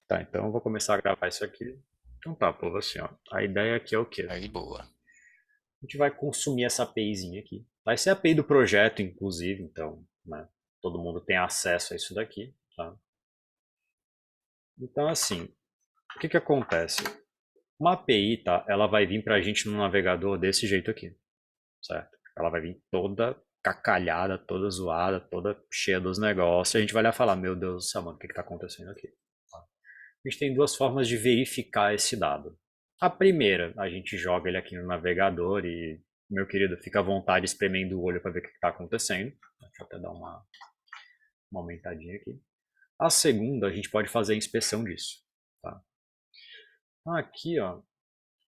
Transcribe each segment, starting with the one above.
Tá, então eu vou começar a gravar isso aqui. Então tá, povo, assim, ó. A ideia aqui é o quê? Aí, boa. A gente vai consumir essa APIzinha aqui. Vai ser a API do projeto, inclusive, então, né? Todo mundo tem acesso a isso daqui, tá? Então, assim, o que que acontece? Uma API, tá? Ela vai vir pra gente no navegador desse jeito aqui, certo? Ela vai vir toda cacalhada, toda zoada, toda cheia dos negócios. A gente vai lá falar, meu Deus do céu, mano, o que que tá acontecendo aqui? A gente tem duas formas de verificar esse dado. A primeira, a gente joga ele aqui no navegador e, meu querido, fica à vontade espremendo o olho para ver o que está acontecendo. Deixa eu até dar uma aumentadinha aqui. A segunda, a gente pode fazer a inspeção disso. Tá? Então, aqui, ó,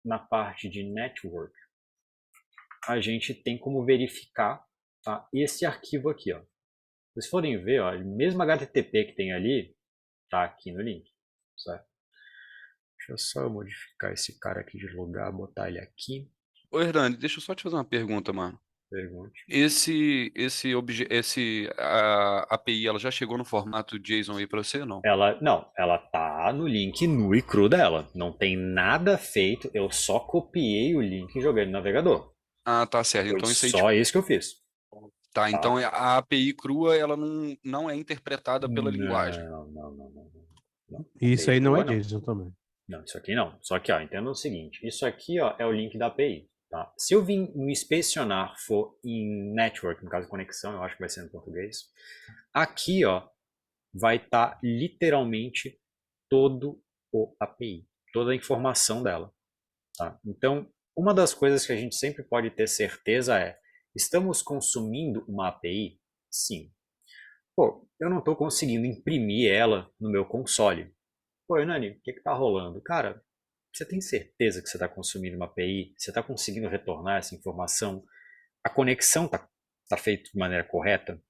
na parte de network, a gente tem como verificar, tá, esse arquivo aqui. Ó. Vocês forem ver, ó, o mesmo HTTP que tem ali, tá aqui no link. Certo? Deixa eu só modificar esse cara aqui de lugar, botar ele aqui. Ô, Hernani, deixa eu só te fazer uma pergunta, mano. Pergunte. A API, ela já chegou no formato JSON aí pra você, ou não? Ela, não, ela tá no link nu e cru dela. Não tem nada feito, eu só copiei o link e joguei no navegador. Ah, tá certo. Foi Então isso aí, só tipo, isso que eu fiz, tá. Então tá? a API crua, ela não é interpretada pela linguagem. Não. Não, Isso API aí não é crua não. JSON também. Não, isso aqui não. Só que, ó, entenda o seguinte, isso aqui, ó, é o link da API, tá? Se eu vim no inspecionar for em network, no caso conexão, eu acho que vai ser no português, aqui, ó, vai estar literalmente todo o API, toda a informação dela. Tá? Então, uma das coisas que a gente sempre pode ter certeza é: estamos consumindo uma API? Sim. Pô, eu não estou conseguindo imprimir ela no meu console. Pô, Nani, o que está rolando? Cara, você tem certeza que você está consumindo uma API? Você está conseguindo retornar essa informação? A conexão tá feita de maneira correta?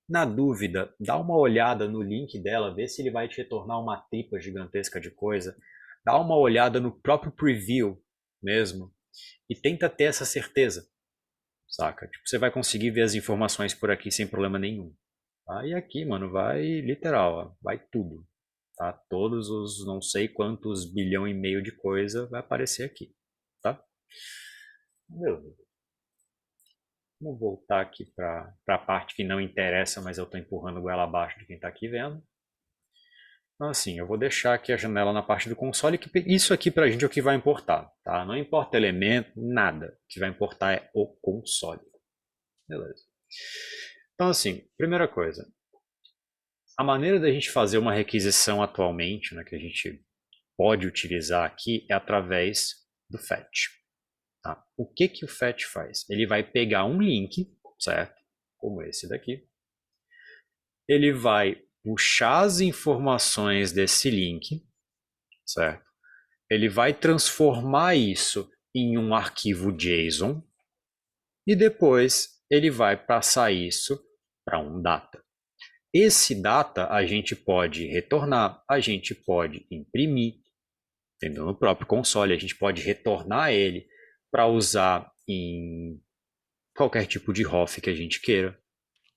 Na dúvida, dá uma olhada no link dela, vê se ele vai te retornar uma tripa gigantesca de coisa. Dá uma olhada no próprio preview mesmo e tenta ter essa certeza, saca? Tipo, você vai conseguir ver as informações por aqui sem problema nenhum. Tá? E aqui, mano, vai literal, ó, vai tudo. Tá? Todos os não sei quantos bilhão e meio de coisa vai aparecer aqui, tá? Beleza. Vamos voltar aqui para a parte que não interessa, mas eu estou empurrando goela abaixo de quem está aqui vendo. Então, assim, eu vou deixar aqui a janela na parte do console, que isso aqui pra gente é o que vai importar, tá? Não importa elemento, nada. O que vai importar é o console. Beleza. Então, assim, primeira coisa. A maneira da gente fazer uma requisição atualmente, né, que a gente pode utilizar aqui, é através do fetch. Tá? O que que o fetch faz? Ele vai pegar um link, certo? Como esse daqui. Ele vai puxar as informações desse link, certo? Ele vai transformar isso em um arquivo JSON e depois ele vai passar isso para um data. Esse data a gente pode retornar, a gente pode imprimir, entendeu? No próprio console, a gente pode retornar ele para usar em qualquer tipo de ROF que a gente queira,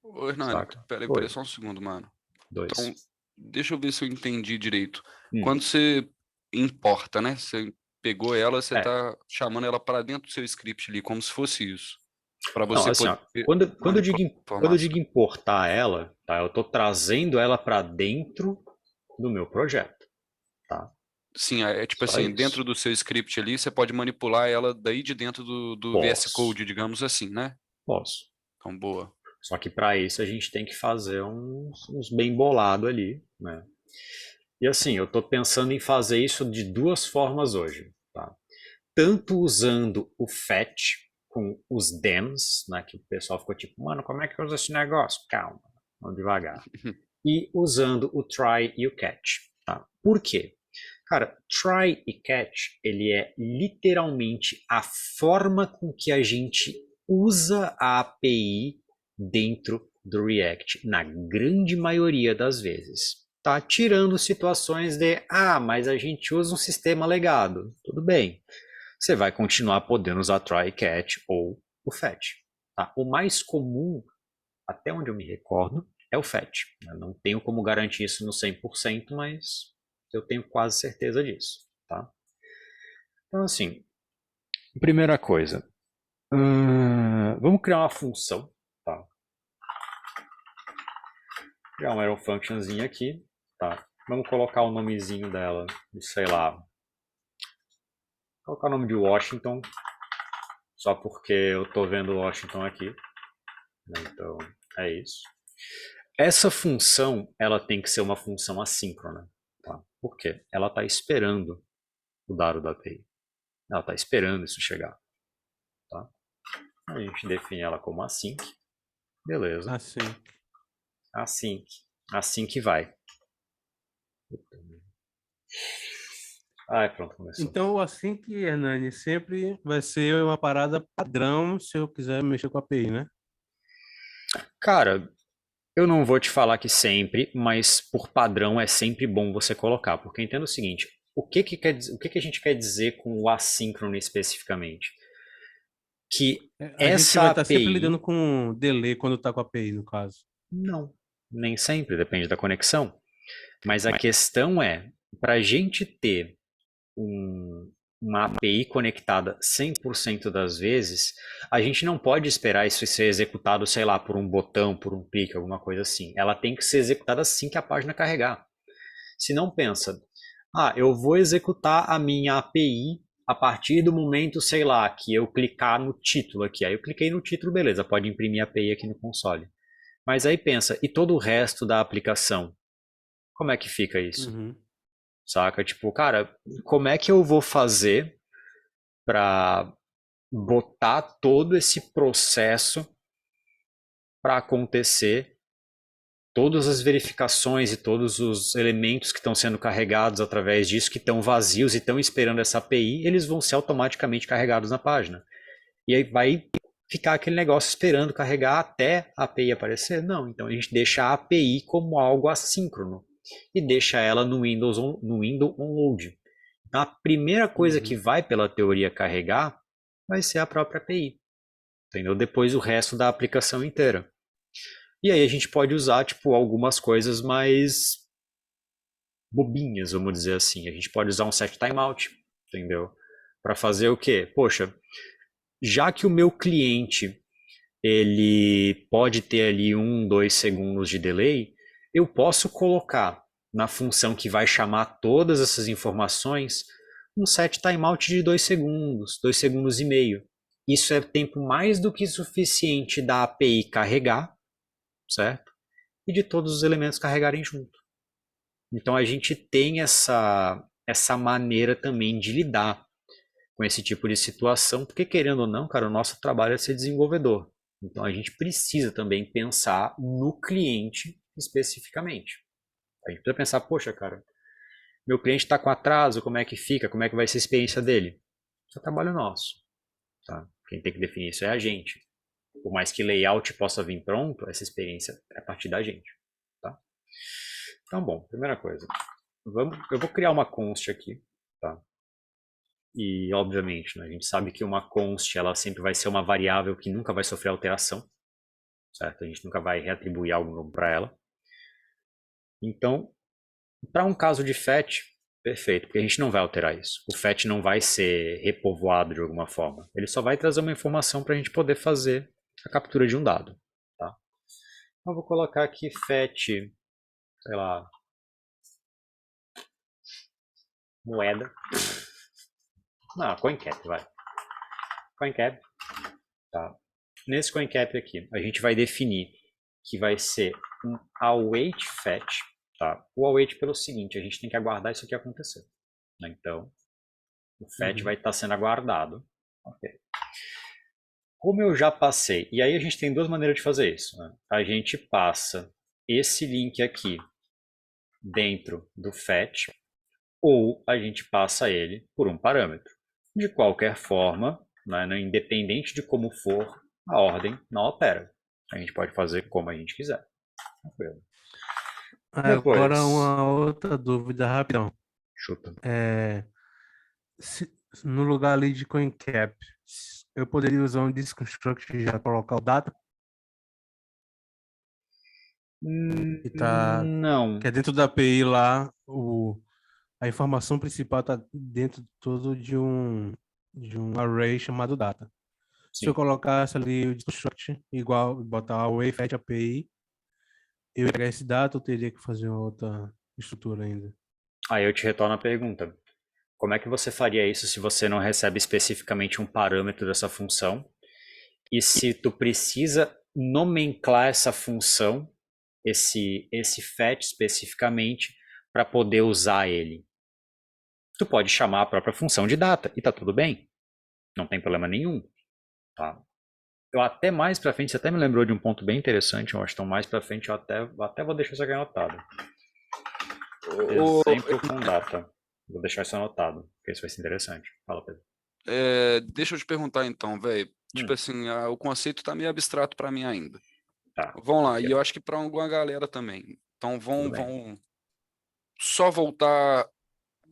Ô, Hernani, saca? peraí Oi, só um segundo, mano. Então, dois. deixa eu ver se eu entendi direito. Hum, Quando você importa, né? Você pegou ela, você é, tá chamando ela para dentro do seu script ali, como se fosse isso. Para não, você assim, ó, poder manipular a quando eu informação. digo importar ela, tá, eu estou trazendo ela para dentro do meu projeto, tá? Sim, é tipo Só assim, isso. dentro do seu script ali, você pode manipular ela daí de dentro do VS Posso, Code, digamos assim, né? posso. Então, boa. Só que para isso a gente tem que fazer uns bem bolado ali, né? E assim, eu estou pensando em fazer isso de duas formas hoje, tá? Tanto usando o fetch com os dems, né? Que o pessoal ficou tipo, mano, como é que usa esse negócio? Calma, vamos devagar. E usando o try e o catch, tá? Por quê? Cara, try e catch, ele é literalmente a forma com que a gente usa a API dentro do React, na grande maioria das vezes. Tá tirando situações de, mas a gente usa um sistema legado. Tudo bem. Você vai continuar podendo usar try e catch ou o fetch. Tá? O mais comum, até onde eu me recordo, é o fetch. Eu não tenho como garantir isso no 100%, mas Eu tenho quase certeza disso, tá? Então, assim, primeira coisa, vamos criar uma função, tá? Criar uma arrow functionzinha aqui, tá? Vamos colocar o nomezinho dela, de, sei lá, colocar o nome de Washington, só porque eu tô vendo Washington aqui, né? Então é isso. Essa função, ela tem que ser uma função assíncrona, tá? Por quê? Ela está esperando o dado da API. Ela está esperando isso chegar, tá? A gente define ela como async, beleza? Assim. Async, assim que vai. Ai, pronto, começou. Então, assim que, Hernani, sempre vai ser uma parada padrão se eu quiser mexer com a API, né? Cara, eu não vou te falar que sempre, mas por padrão é sempre bom você colocar, porque entenda o seguinte, o que que a gente quer dizer com o assíncrono especificamente? Que A gente essa vai estar sempre API, lidando com delay quando está com a API, no caso. não, nem sempre, depende da conexão. Mas a questão é, para a gente ter uma API conectada 100% das vezes, a gente não pode esperar isso ser executado, sei lá, por um botão, por um clique, alguma coisa assim. Ela tem que ser executada assim que a página carregar. Se não pensa, eu vou executar a minha API a partir do momento, sei lá, que eu clicar no título aqui. Aí eu cliquei no título, beleza, pode imprimir a API aqui no console. Mas aí pensa, e todo o resto da aplicação? Como é que fica isso? Uhum. Saca? Tipo, cara, como é que eu vou fazer para botar todo esse processo para acontecer, todas as verificações e todos os elementos que estão sendo carregados através disso, que estão vazios e estão esperando essa API, eles vão ser automaticamente carregados na página. E aí vai ficar aquele negócio esperando carregar até a API aparecer? Não, então a gente deixa a API como algo assíncrono e deixa ela no Windows on load. Então a primeira coisa que vai pela teoria carregar vai ser a própria API, entendeu? Depois o resto da aplicação inteira. E aí a gente pode usar tipo algumas coisas mais bobinhas, vamos dizer assim. A gente pode usar um set timeout, entendeu? Para fazer o quê? Poxa, já que o meu cliente ele pode ter ali 1, 2 segundos de delay, eu posso colocar na função que vai chamar todas essas informações um set timeout de 2 segundos, 2 segundos e meio. Isso é tempo mais do que suficiente da API carregar, certo? E de todos os elementos carregarem junto. Então a gente tem essa maneira também de lidar com esse tipo de situação, porque querendo ou não, cara, o nosso trabalho é ser desenvolvedor. Então a gente precisa também pensar no cliente especificamente. A gente precisa pensar, poxa, cara, meu cliente está com atraso, como é que fica? Como é que vai ser a experiência dele? Isso é trabalho nosso. Tá? Quem tem que definir isso é a gente. Por mais que layout possa vir pronto, essa experiência é a partir da gente. Tá? Então, bom, primeira coisa. Eu vou criar uma const aqui. Tá? E, obviamente, né, a gente sabe que uma const ela sempre vai ser uma variável que nunca vai sofrer alteração. Certo? A gente nunca vai reatribuir algo novo para ela. Então, para um caso de fetch, perfeito, porque a gente não vai alterar isso. O fetch não vai ser repovoado de alguma forma. Ele só vai trazer uma informação para a gente poder fazer a captura de um dado. Tá? Então, eu vou colocar aqui fetch, sei lá, moeda. Não, CoinCap, vai. CoinCap. Tá. Nesse CoinCap aqui, a gente vai definir que vai ser um await fetch. Tá? O await pelo seguinte, a gente tem que aguardar isso aqui acontecer. Né? Então, o fetch vai estar sendo aguardado. Okay. Como eu já passei, e aí a gente tem duas maneiras de fazer isso. Né? A gente passa esse link aqui dentro do fetch, ou a gente passa ele por um parâmetro. De qualquer forma, né, independente de como for, a ordem não opera. A gente pode fazer como a gente quiser. Tranquilo. Depois, Agora uma outra dúvida rapidão. chuta. Se- no lugar ali de CoinCap, eu poderia usar um Disconstruct e já colocar o data que tá, Não. que é dentro da API lá, a informação principal está dentro todo de um array chamado data. Se eu Sim. colocasse ali o construct igual, botar array fetch API, eu ia pegar esse data, eu teria que fazer uma outra estrutura ainda. Aí eu te retorno a pergunta. Como é que você faria isso se você não recebe especificamente um parâmetro dessa função? E se tu precisa nomenclar essa função, esse fetch especificamente, para poder usar ele? Tu pode chamar a própria função de data e tá tudo bem. Não tem problema nenhum. Tá? Eu até mais para frente, você até me lembrou de um ponto bem interessante, eu acho que mais para frente eu até vou deixar isso aqui anotado. Exemplo com data. Vou deixar isso anotado, porque isso vai ser interessante. Fala, Pedro. Deixa eu te perguntar então, velho. Tipo assim, o conceito tá meio abstrato para mim ainda. Tá. Vamos lá, e eu acho que para alguma galera também. Então Tudo bem. vão só voltar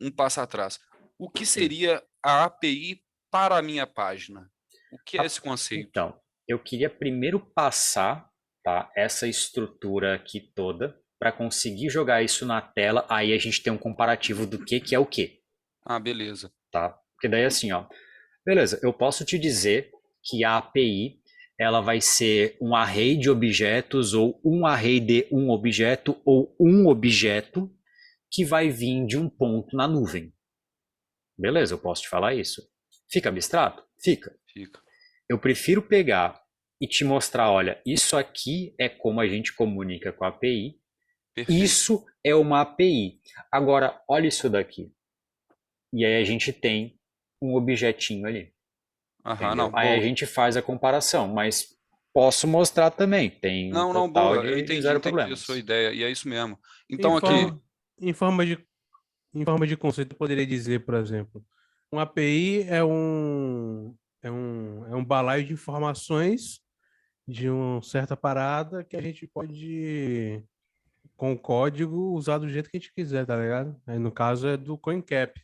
um passo atrás. O que seria a API para a minha página? O que é esse conceito? Então, eu queria primeiro passar, tá, essa estrutura aqui toda para conseguir jogar isso na tela. Aí a gente tem um comparativo do que é o que. Ah, beleza. Tá? Porque daí assim, ó, beleza, eu posso te dizer que a API ela vai ser um array de objetos ou um array de um objeto ou um objeto que vai vir de um ponto na nuvem. Beleza, eu posso te falar isso. Fica abstrato? Fica. Fica. Eu prefiro pegar e te mostrar, olha, isso aqui é como a gente comunica com a API. Perfeito. Isso é uma API. Agora, olha isso daqui. E aí a gente tem um objetinho ali. Aham, Entendeu? não, Aí a boa. gente faz a comparação, mas posso mostrar também. Tem um Não, total boa. Eu de entendi zero a problemas. sua ideia, e é isso mesmo. Em Então aqui, forma, em forma de, em forma de conceito, eu poderia dizer, por exemplo, uma API é um balaio de informações de uma certa parada que a gente pode, com o código, usar do jeito que a gente quiser, tá ligado? Aí, no caso, é do CoinCap.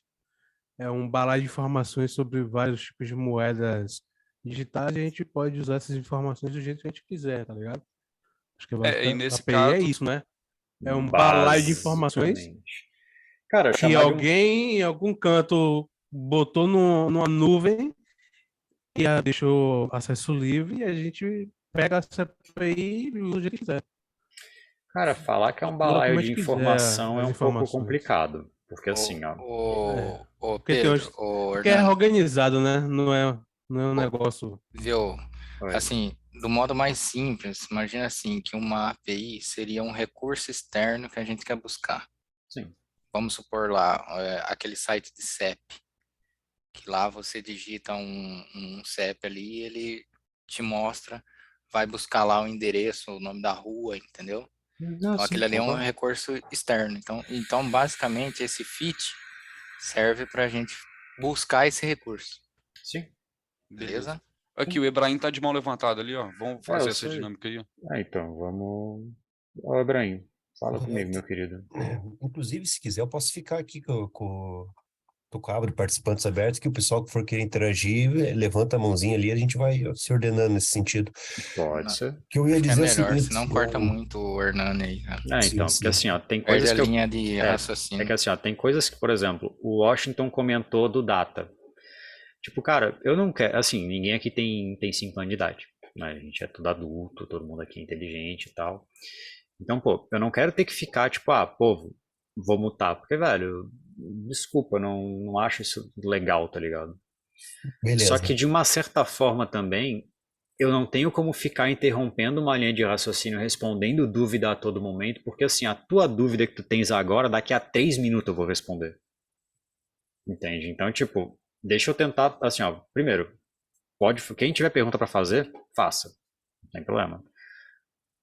É um balaio de informações sobre vários tipos de moedas digitais e a gente pode usar essas informações do jeito que a gente quiser, tá ligado? Acho que e basicamente a nesse API é caso, isso, né? É um balaio de informações Basicamente. Cara, que chamar de um. alguém em algum canto botou numa nuvem e deixou acesso livre e a gente pega essa API e usa o jeito que quiser. Cara, falar que é um Calcula balaio como a de gente quiser informação é as um pouco informações. complicado. Porque Ô, assim, ó. É. ô Porque tem Pedro, hoje, ô porque é Hernani, organizado, né? Não é um ô, negócio. viu? Oi. Assim, do modo mais simples, imagina assim, que uma API seria um recurso externo que a gente quer buscar. Sim. Vamos supor lá, aquele site de CEP, que lá você digita um CEP ali e ele te mostra, vai buscar lá o endereço, o nome da rua, entendeu? Não, Então sim, aquele ali é um concordo. recurso externo. Então basicamente esse fit serve para a gente buscar esse recurso, Sim. beleza. beleza? Aqui, o Ebrahim tá de mão levantada ali, ó. Vamos É, fazer eu essa sei. dinâmica aí, ó. Então, vamos. Ô, Ibrahim, fala comigo, Correto. meu querido. Inclusive, se quiser, eu posso ficar aqui com o quadro de participantes abertos, que o pessoal que for querer interagir, levanta a mãozinha ali, a gente vai se ordenando nesse sentido. Pode Não, ser. O que eu ia acho que é dizer é o melhor, seguinte, senão corta muito o Hernani aí, cara. sim, Então, porque sim. assim, ó, tem Perde coisas a que eu. linha de É raciocínio. que assim, ó, tem coisas que, por exemplo, o Washington comentou do data. Tipo, cara, eu não quero. Assim, ninguém aqui tem 5 anos de idade. Né? A gente é tudo adulto, todo mundo aqui é inteligente e tal. Então, pô, eu não quero ter que ficar, tipo, pô, vou mutar. Porque, velho, desculpa, não acho isso legal, tá ligado? Só Beleza. que de uma certa forma também, eu não tenho como ficar interrompendo uma linha de raciocínio, respondendo dúvida a todo momento, porque assim, a tua dúvida que tu tens agora, daqui a 3 minutos eu vou responder. Entende? Então, tipo, deixa eu tentar, assim, ó, primeiro, quem tiver pergunta para fazer, faça. Não tem problema.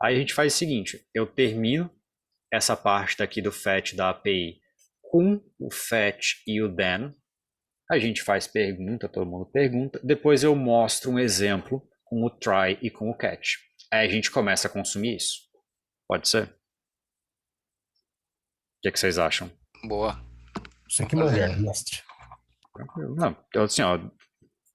Aí a gente faz o seguinte, eu termino essa parte daqui do fetch da API com o fetch e o then. A gente faz pergunta, todo mundo pergunta. Depois eu mostro um exemplo com o try e com o catch. Aí a gente começa a consumir isso. Pode ser? O que vocês acham? Boa. Isso aqui Vamos manda, fazer. mestre. Não, assim, ó,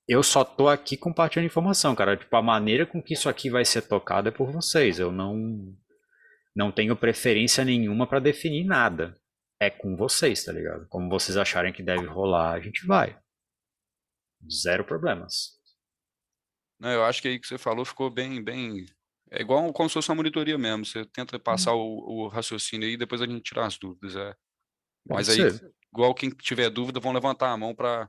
eu só tô aqui compartilhando informação, cara. Tipo, a maneira com que isso aqui vai ser tocado é por vocês. Eu não tenho preferência nenhuma para definir nada. é com vocês, tá ligado? Como vocês acharem que deve rolar, a gente vai. Zero problemas. Né, eu acho que aí que você falou ficou bem. É igual como se fosse uma monitoria mesmo. Você tenta passar o raciocínio aí e depois a gente tira as dúvidas. Pode Mas aí, ser. igual quem tiver dúvida, vão levantar a mão para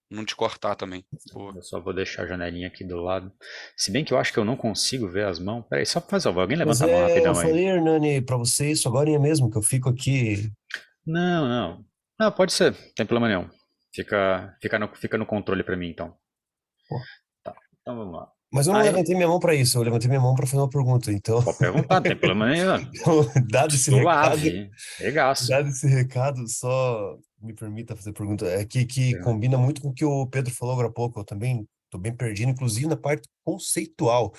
não te cortar também. Boa. Eu só vou deixar a janelinha aqui do lado. Se bem que eu acho que eu não consigo ver as mãos. Peraí, só pra fazer favor, alguém Mas levanta a mão eu rapidão aí. falei, Hernani, pra você isso agora mesmo, que eu fico aqui. Não, não. Não, pode ser, não tem problema nenhum. Fica no controle pra mim, então. Pô. Tá, então vamos lá. Mas eu não Aí, levantei minha mão pra isso, eu levantei minha mão pra fazer uma pergunta. Então, pode perguntar, não tem problema nenhum. então, dado esse recado, Suave, regaço. dado esse recado, só me permita fazer pergunta. É que combina muito com o que o Pedro falou agora há pouco. Eu também estou bem perdido, inclusive na parte conceitual.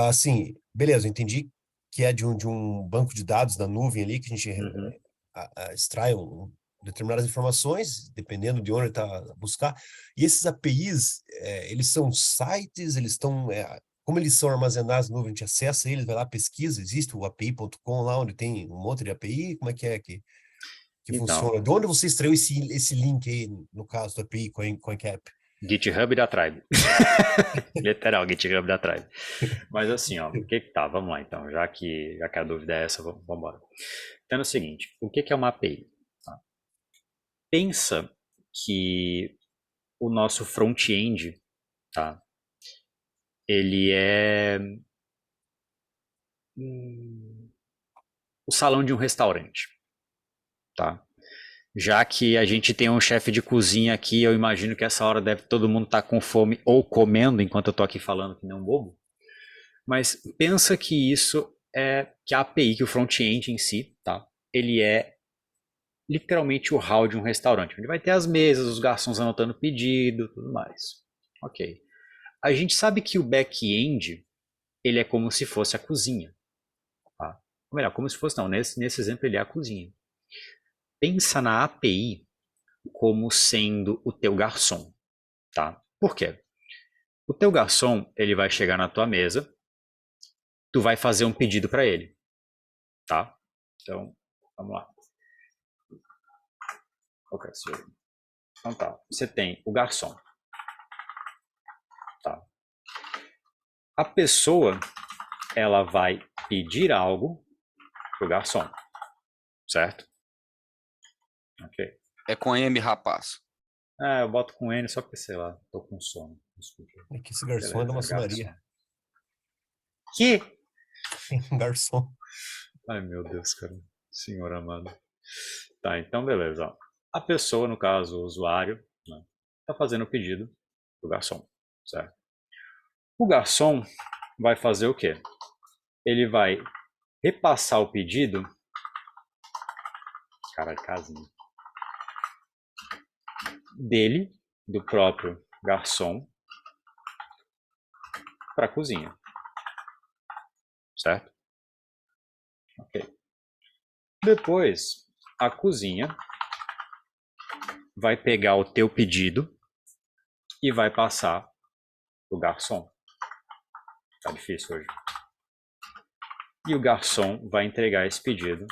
Assim, beleza, eu entendi que é de um banco de dados da nuvem ali, que a gente Uhum. extrai determinadas informações, dependendo de onde ele está a buscar. E esses APIs, eles são sites, eles estão... como eles são armazenados na nuvem, a gente acessa eles, vai lá, pesquisa, existe o api.com lá, onde tem um monte de API, como é que Então, funciona? De onde você extraiu esse link aí, no caso do API CoinCap? GitHub da Tribe. Literal, GitHub da Tribe. Mas assim, ó, o que que tá? Vamos lá então, já que a dúvida é essa, vamos embora. Então é o seguinte, o que que é uma API? Tá? Pensa que o nosso front-end, tá? Ele é o salão de um restaurante, tá? Já que a gente tem um chefe de cozinha aqui, eu imagino que essa hora deve todo mundo estar com fome ou comendo enquanto eu tô aqui falando que nem um bobo. Mas pensa que isso é que a API, que o front-end em si, tá? Ele é literalmente o hall de um restaurante, onde vai ter as mesas, os garçons anotando pedido, tudo mais. Ok. A gente sabe que o back-end ele é como se fosse a cozinha, tá? Ou melhor, como se fosse não, nesse exemplo ele é a cozinha. Pensa na API como sendo o teu garçom, tá? Por quê? O teu garçom, ele vai chegar na tua mesa, tu vai fazer um pedido para ele, tá? Então, vamos lá. Ok, então tá, você tem o garçom, tá? A pessoa, ela vai pedir algo pro garçom, certo? Ok. É com M, rapaz. Ah, eu boto com N só porque, sei lá, tô com sono. Desculpa. É que esse garçom é da Beleza, maçonaria. garçom. Que? Garçom. Ai, meu Deus, cara. Senhor amado. Tá, então beleza. Ó. A pessoa, no caso, o usuário, né, tá fazendo o pedido pro garçom, certo? O garçom vai fazer o quê? Ele vai repassar o pedido. Caralho, casinha. Dele, do próprio garçom, para a cozinha, certo? Ok. Depois, a cozinha vai pegar o teu pedido e vai passar pro garçom. Tá difícil hoje. E o garçom vai entregar esse pedido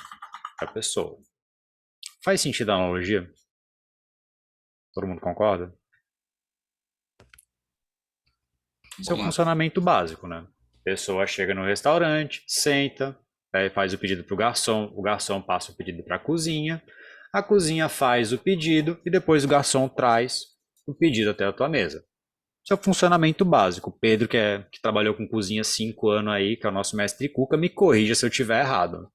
para a pessoa. Faz sentido a analogia? Todo mundo concorda? Esse é o funcionamento básico, né? A pessoa chega no restaurante, senta, faz o pedido para o garçom passa o pedido para a cozinha faz o pedido e depois o garçom traz o pedido até a tua mesa. Esse é o funcionamento básico. O Pedro, que trabalhou com cozinha há 5 anos aí, que é o nosso mestre Cuca, me corrija se eu estiver errado.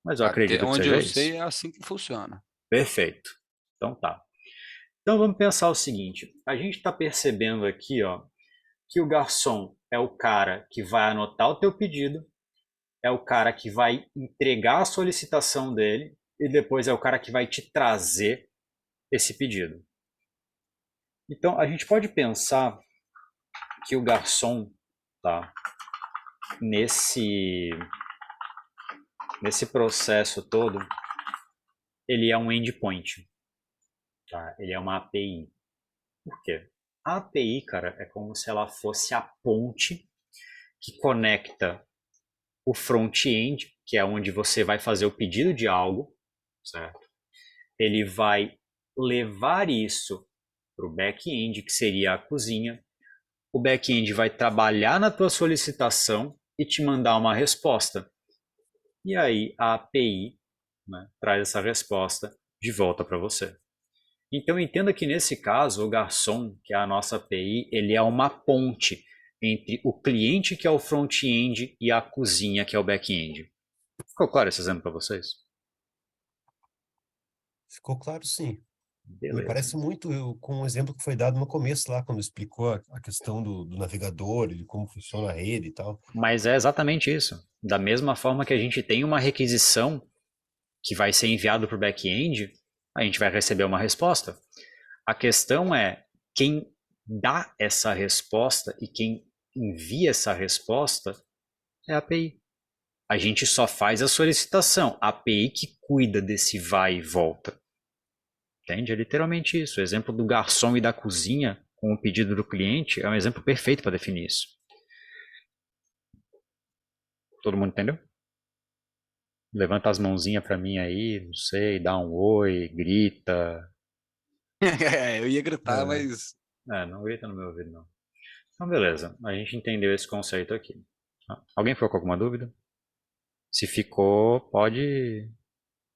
Mas eu Até acredito que onde seja eu isso. sei, é assim que funciona. Perfeito. Então tá. Então vamos pensar o seguinte. A gente está percebendo aqui, ó, que o garçom é o cara que vai anotar o teu pedido, é o cara que vai entregar a solicitação dele e depois é o cara que vai te trazer esse pedido. Então a gente pode pensar que o garçom, tá, nesse processo todo, ele é um endpoint, tá? Ele é uma API. Por quê? A API, cara, é como se ela fosse a ponte que conecta o front-end, que é onde você vai fazer o pedido de algo, certo? Ele vai levar isso para o back-end, que seria a cozinha. O back-end vai trabalhar na tua solicitação e te mandar uma resposta. E aí a API, né, traz essa resposta de volta para você. Então entenda que nesse caso o garçom, que é a nossa API, ele é uma ponte entre o cliente, que é o front-end, e a cozinha, que é o back-end. Ficou claro esse exemplo para vocês? Ficou claro, sim. Me Beleza. parece muito com o exemplo que foi dado no começo lá, quando explicou a questão do navegador, e de como funciona a rede e tal. Mas é exatamente isso. Da mesma forma que a gente tem uma requisição que vai ser enviado para o back-end, a gente vai receber uma resposta. A questão é quem dá essa resposta e quem envia essa resposta é a API. A gente só faz a solicitação, a API que cuida desse vai e volta. Entende? É literalmente isso. O exemplo do garçom e da cozinha com o pedido do cliente é um exemplo perfeito para definir isso. Todo mundo entendeu? Levanta as mãozinhas para mim aí, não sei, dá um oi, grita. Eu ia gritar, É. mas Não grita no meu ouvido, não. Então, beleza. A gente entendeu esse conceito aqui. Alguém ficou com alguma dúvida? Se ficou, pode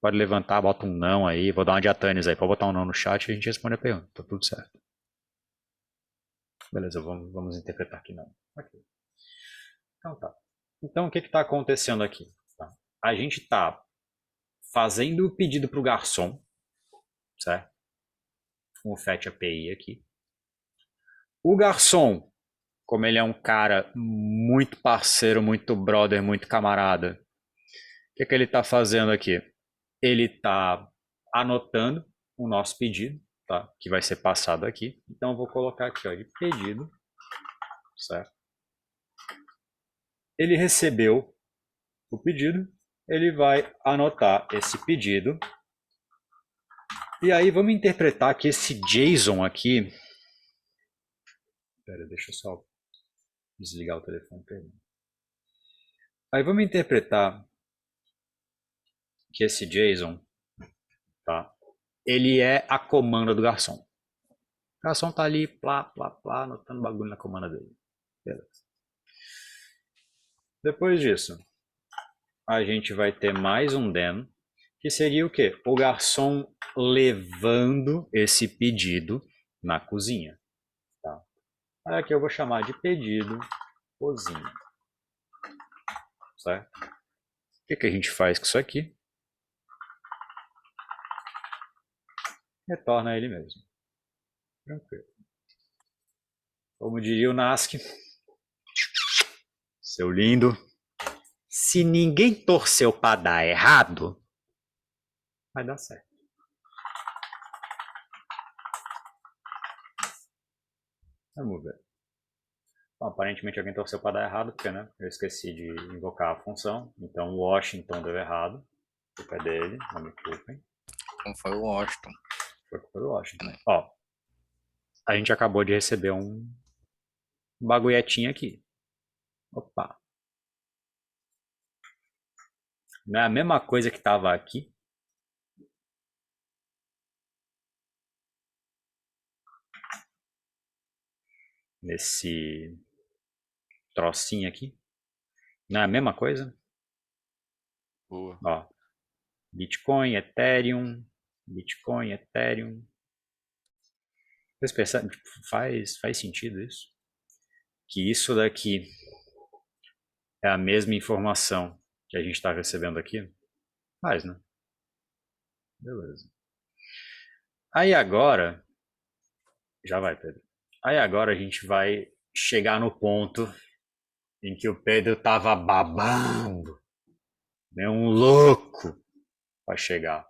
levantar, bota um não aí. Vou dar uma de Atanes aí. Pode botar um não no chat e a gente responde a pergunta. Tá tudo certo. Beleza, vamos interpretar aqui não. Ok. Então tá. Então o que está acontecendo aqui? Tá? A gente está fazendo o pedido para o garçom, certo? Com o Fetch API aqui. O garçom, como ele é um cara muito parceiro, muito brother, muito camarada, o que ele está fazendo aqui? Ele está anotando o nosso pedido, tá? Que vai ser passado aqui. Então eu vou colocar aqui, ó, de pedido, certo? Ele recebeu o pedido, ele vai anotar esse pedido. E aí vamos interpretar que esse JSON aqui... Espera, deixa eu só desligar o telefone. Perdão. Aí vamos interpretar que esse JSON, tá? Ele é a comanda do garçom. O garçom tá ali, plá, plá, plá, anotando bagulho na comanda dele. Beleza. Depois disso, a gente vai ter mais um then, que seria o quê? O garçom levando esse pedido na cozinha. Tá? Aí aqui eu vou chamar de pedido cozinha. Certo? O que a gente faz com isso aqui? Retorna ele mesmo. Tranquilo. Como diria o Nask, seu lindo, se ninguém torceu para dar errado, vai dar certo. Vamos ver. Bom, aparentemente alguém torceu para dar errado, porque né, eu esqueci de invocar a função. Então o Washington deu errado. A culpa é dele, não me culpem. Então foi o Washington. Foi culpa do Washington. Ó, a gente acabou de receber um bagulhetinho aqui. Opa. Não é a mesma coisa que estava aqui? Nesse trocinho aqui? Não é a mesma coisa? boa. Ó, Bitcoin, Ethereum, Bitcoin, Ethereum. Vocês percebem? Tipo, faz sentido isso? Que isso daqui é a mesma informação que a gente está recebendo aqui? Faz, né? Beleza. Aí agora, já vai, Pedro. Aí agora a gente vai chegar no ponto em que o Pedro tava babando, né? Um louco para chegar.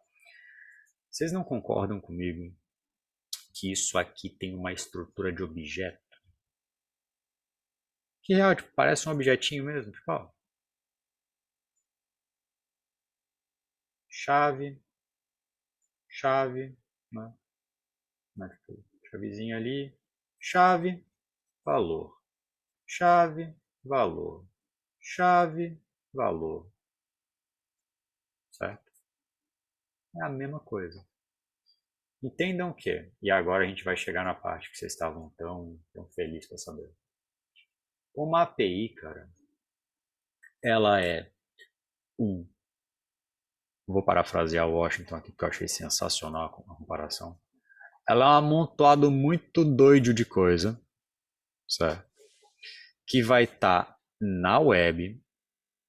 Vocês não concordam comigo que isso aqui tem uma estrutura de objeto? Que real, tipo, parece um objetinho mesmo, tipo, ó. Chave, né? Chavezinha ali, chave, valor, chave, valor, chave, valor, certo? É a mesma coisa. Entendam que, e agora a gente vai chegar na parte que vocês estavam tão felizes para saber. Uma API, cara, ela é vou parafrasear o Washington aqui porque eu achei sensacional a comparação. Ela é um amontoado muito doido de coisa, certo? Que vai estar na web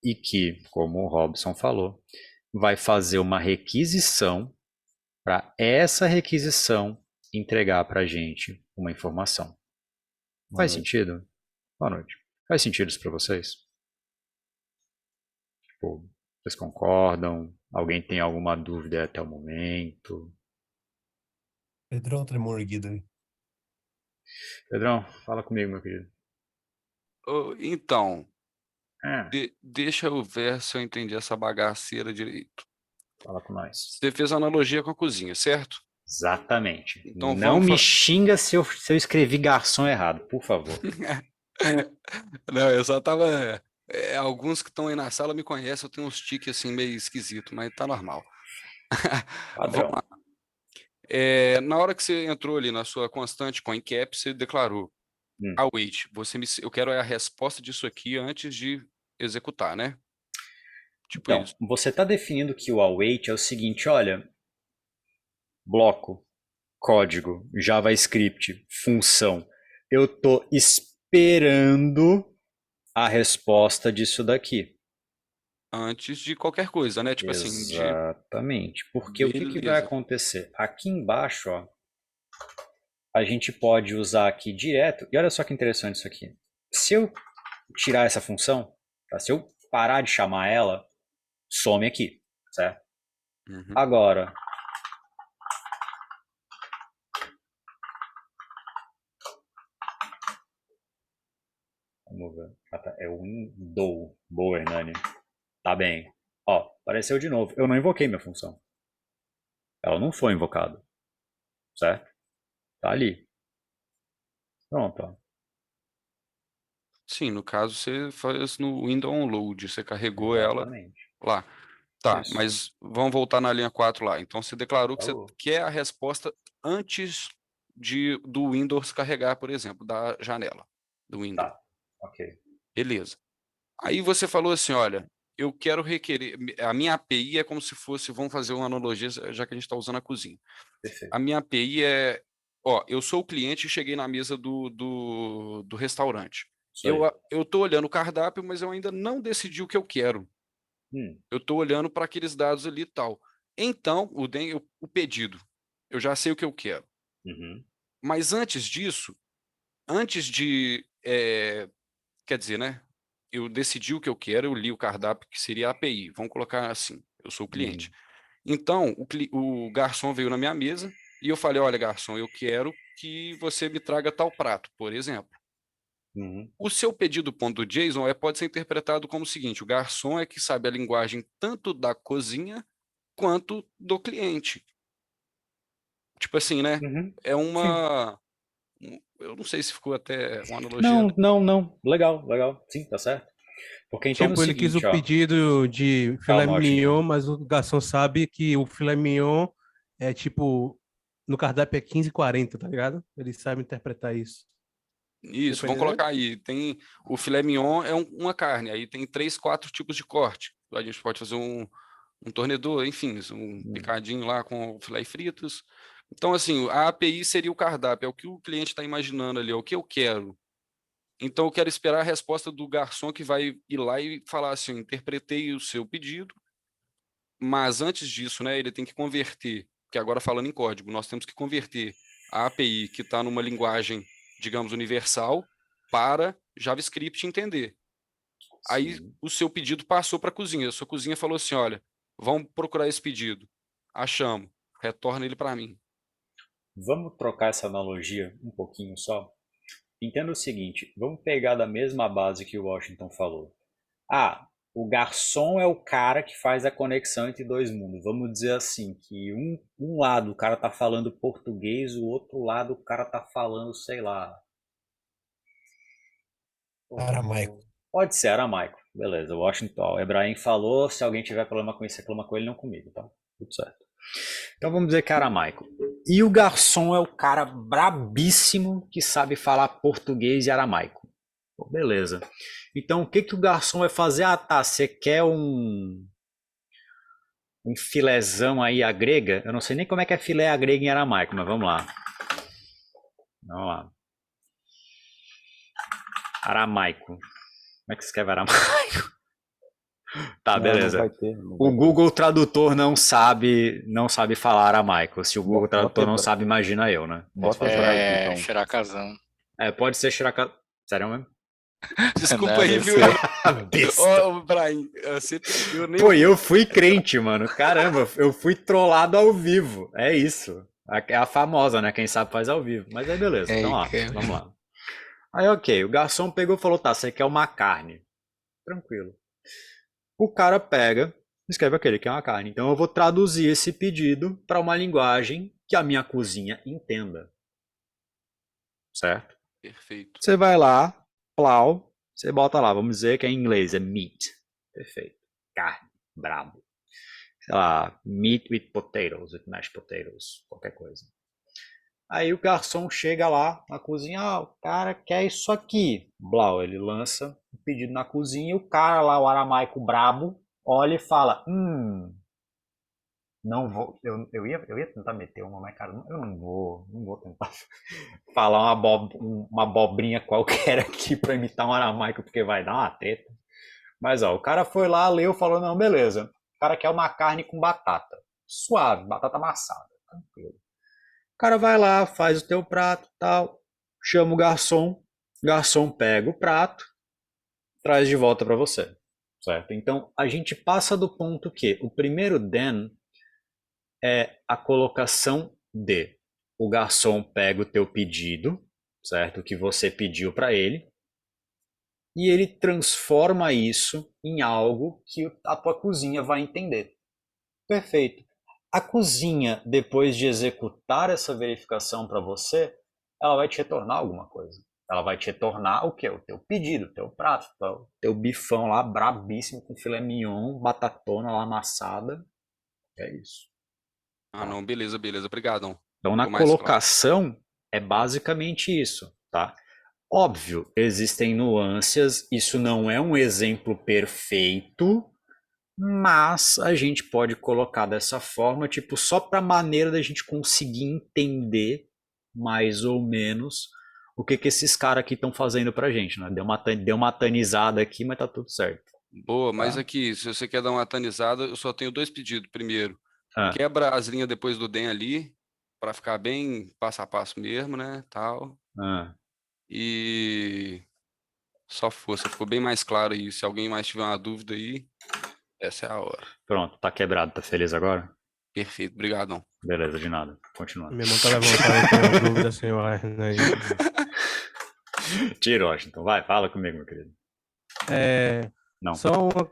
e que, como o Robson falou, vai fazer uma requisição para essa requisição entregar para a gente uma informação. Boa Faz noite. sentido? Boa noite. Faz sentido isso para vocês? Tipo, vocês concordam? Alguém tem alguma dúvida até o momento? Pedrão tremor erguido aí. Pedrão, fala comigo, meu querido. Então, É, deixa eu ver se eu entendi essa bagaceira direito. fala com nós. Você fez analogia com a cozinha, certo? Exatamente. Então Não vamos me xinga se eu escrevi garçom errado, por favor. Não, eu só tava. Alguns que estão aí na sala me conhecem, eu tenho uns tiques assim meio esquisito, mas tá normal. Vamos Padrão. lá. Na hora que você entrou ali na sua constante CoinCap, você declarou await. Eu quero a resposta disso aqui antes de executar, né? Tipo Então, isso. você está definindo que o await é o seguinte, olha, bloco, código, JavaScript, função. Eu estou esperando a resposta disso daqui. Antes de qualquer coisa, né? Tipo assim, Exatamente. Porque o que vai beleza. acontecer? Aqui embaixo, ó, a gente pode usar aqui direto. E olha só que interessante isso aqui. Se eu tirar essa função, tá? Se eu parar de chamar ela, some aqui, certo? Uhum. Agora, vamos ver. É window. Boa, Hernani. Tá bem. Ó, apareceu de novo. Eu não invoquei minha função. Ela não foi invocada. Certo? Tá ali. Pronto, ó. Sim, no caso você faz no window onload, você carregou ela Exatamente. lá. Tá, Isso. mas vamos voltar na linha 4 lá. Então você declarou que você Falou. quer a resposta antes do Windows carregar, por exemplo, da janela do Windows. Tá. Ok. Beleza. Aí você falou assim, olha, eu quero requerer, a minha API é como se fosse, vamos fazer uma analogia, já que a gente está usando a cozinha. Perfeito. A minha API é, eu sou o cliente e cheguei na mesa do restaurante. Isso aí. Eu estou olhando o cardápio, mas eu ainda não decidi o que eu quero. Eu estou olhando para aqueles dados ali e tal. Então, o pedido, eu já sei o que eu quero. Uhum. Mas antes disso, antes de, quer dizer, né? Eu decidi o que eu quero, eu li o cardápio, que seria a API. Vamos colocar assim, eu sou o cliente. Então, o garçom veio na minha mesa e eu falei, olha, garçom, eu quero que você me traga tal prato, por exemplo. Uhum. O seu pedido.json pode ser interpretado como o seguinte, o garçom é que sabe a linguagem tanto da cozinha quanto do cliente. Tipo assim, né? Uhum. É Sim. eu não sei se ficou até uma analogia. Não. Legal, legal. Sim, tá certo. Porque entenda o Tipo, ele quis o seguinte, ó. pedido de filé Calma, mignon, Washington. mas o garçom sabe que o filé mignon é tipo, no cardápio é 15,40, tá ligado? Ele sabe interpretar isso. Deu Isso, pra vamos entender? colocar aí. Tem o filé mignon é uma carne, aí tem 3, 4 tipos de corte. A gente pode fazer um tornedor, enfim, um picadinho lá com filé fritos. Então, assim, a API seria o cardápio, é o que o cliente está imaginando ali, é o que eu quero. Então, eu quero esperar a resposta do garçom que vai ir lá e falar assim: interpretei o seu pedido, mas antes disso, né, ele tem que converter, que agora falando em código, nós temos que converter a API que está numa linguagem, digamos, universal para JavaScript entender. Aí Sim. o seu pedido passou para a cozinha. A sua cozinha falou assim: olha, vamos procurar esse pedido. Achamos, retorna ele para mim. Vamos trocar essa analogia um pouquinho só? Entenda o seguinte, vamos pegar da mesma base que o Washington falou. Ah, o garçom é o cara que faz a conexão entre dois mundos. Vamos dizer assim, que um lado o cara tá falando português, o outro lado o cara tá falando, sei lá. Aramaico. Pode ser aramaico. Beleza, Washington. O Ebrahim falou, se alguém tiver problema com isso, reclama com ele, não comigo, tá? Tudo certo. Então vamos dizer que é aramaico. E o garçom é o cara brabíssimo que sabe falar português e aramaico. Pô, beleza. Então o que que o garçom vai fazer? Ah, tá, você quer um filézão aí à grega? Eu não sei nem como é que é filé à grega em aramaico, mas vamos lá. Vamos lá. Aramaico. Como é que se escreve aramaico? Tá, Não, beleza. não vai ter. Não O vai ter. Google Tradutor não sabe falar aramaico. Se o Google Bota Tradutor não hebra- sabe, imagina eu, né? Bota hebraico, É, então. Shiracazão. É, pode ser Shiraka. Sério mesmo? Desculpa Não, aí, deve viu? ser. Besta. Ô, Brian, você perdeu nem. Pô, eu fui crente, mano. Caramba, eu fui trollado ao vivo. É isso. É a famosa, né? Quem sabe faz ao vivo. Mas aí beleza, então lá, cara. vamos lá. Aí ok, o garçom pegou e falou, tá, você quer uma carne. Tranquilo. O cara pega, escreve aquele que é uma carne. Então eu vou traduzir esse pedido para uma linguagem que a minha cozinha entenda. Certo? Perfeito. Você vai lá, plau, você bota lá, vamos dizer que é em inglês, é meat. Perfeito. Carne, brabo. Sei lá, meat with potatoes, with mashed potatoes, qualquer coisa. Aí o garçom chega lá na cozinha, ah, o cara quer isso aqui. Blau, ele lança o pedido na cozinha e o cara lá, o aramaico brabo, olha e fala, não vou, eu ia tentar meter uma, mas cara, eu não vou tentar falar uma abobrinha qualquer aqui pra imitar um aramaico, porque vai dar uma treta. Mas ó, o cara foi lá, leu, falou, não, beleza. O cara quer uma carne com batata. Suave, batata amassada, tranquilo. O cara vai lá, faz o teu prato, tal, chama o garçom pega o prato, traz de volta para você, certo? Então a gente passa do ponto que o primeiro then é a colocação de o garçom pega o teu pedido, certo? Que você pediu para ele, e ele transforma isso em algo que a tua cozinha vai entender. Perfeito. A cozinha, depois de executar essa verificação para você, ela vai te retornar alguma coisa. Ela vai te retornar o quê? O teu pedido, o teu prato, o teu bifão lá brabíssimo com filé mignon, batatona lá amassada. É isso. Ah, não, beleza, beleza. Obrigadão. Então, na Ficou mais claro. colocação, é basicamente isso, tá? Óbvio, existem nuances, isso não é um exemplo perfeito, mas a gente pode colocar dessa forma, tipo, só para maneira da gente conseguir entender mais ou menos o que esses caras aqui estão fazendo pra gente, né? Deu uma tanizada aqui, mas tá tudo certo. Boa, mas Tá. aqui, se você quer dar uma tanizada, eu só tenho 2 pedidos. Primeiro, Ah, quebra as linhas depois do DEM ali, para ficar bem passo a passo mesmo, né, tal. ah. E só força, ficou bem mais claro aí. Se alguém mais tiver uma dúvida aí, essa é a hora. Pronto, tá quebrado, tá feliz agora? Perfeito, obrigadão. Beleza, de nada. Continua. Minha mão tá levantada, eu tenho dúvida, senhor Arnay. Tira, Washington. Vai, fala comigo, meu querido. Não. Só uma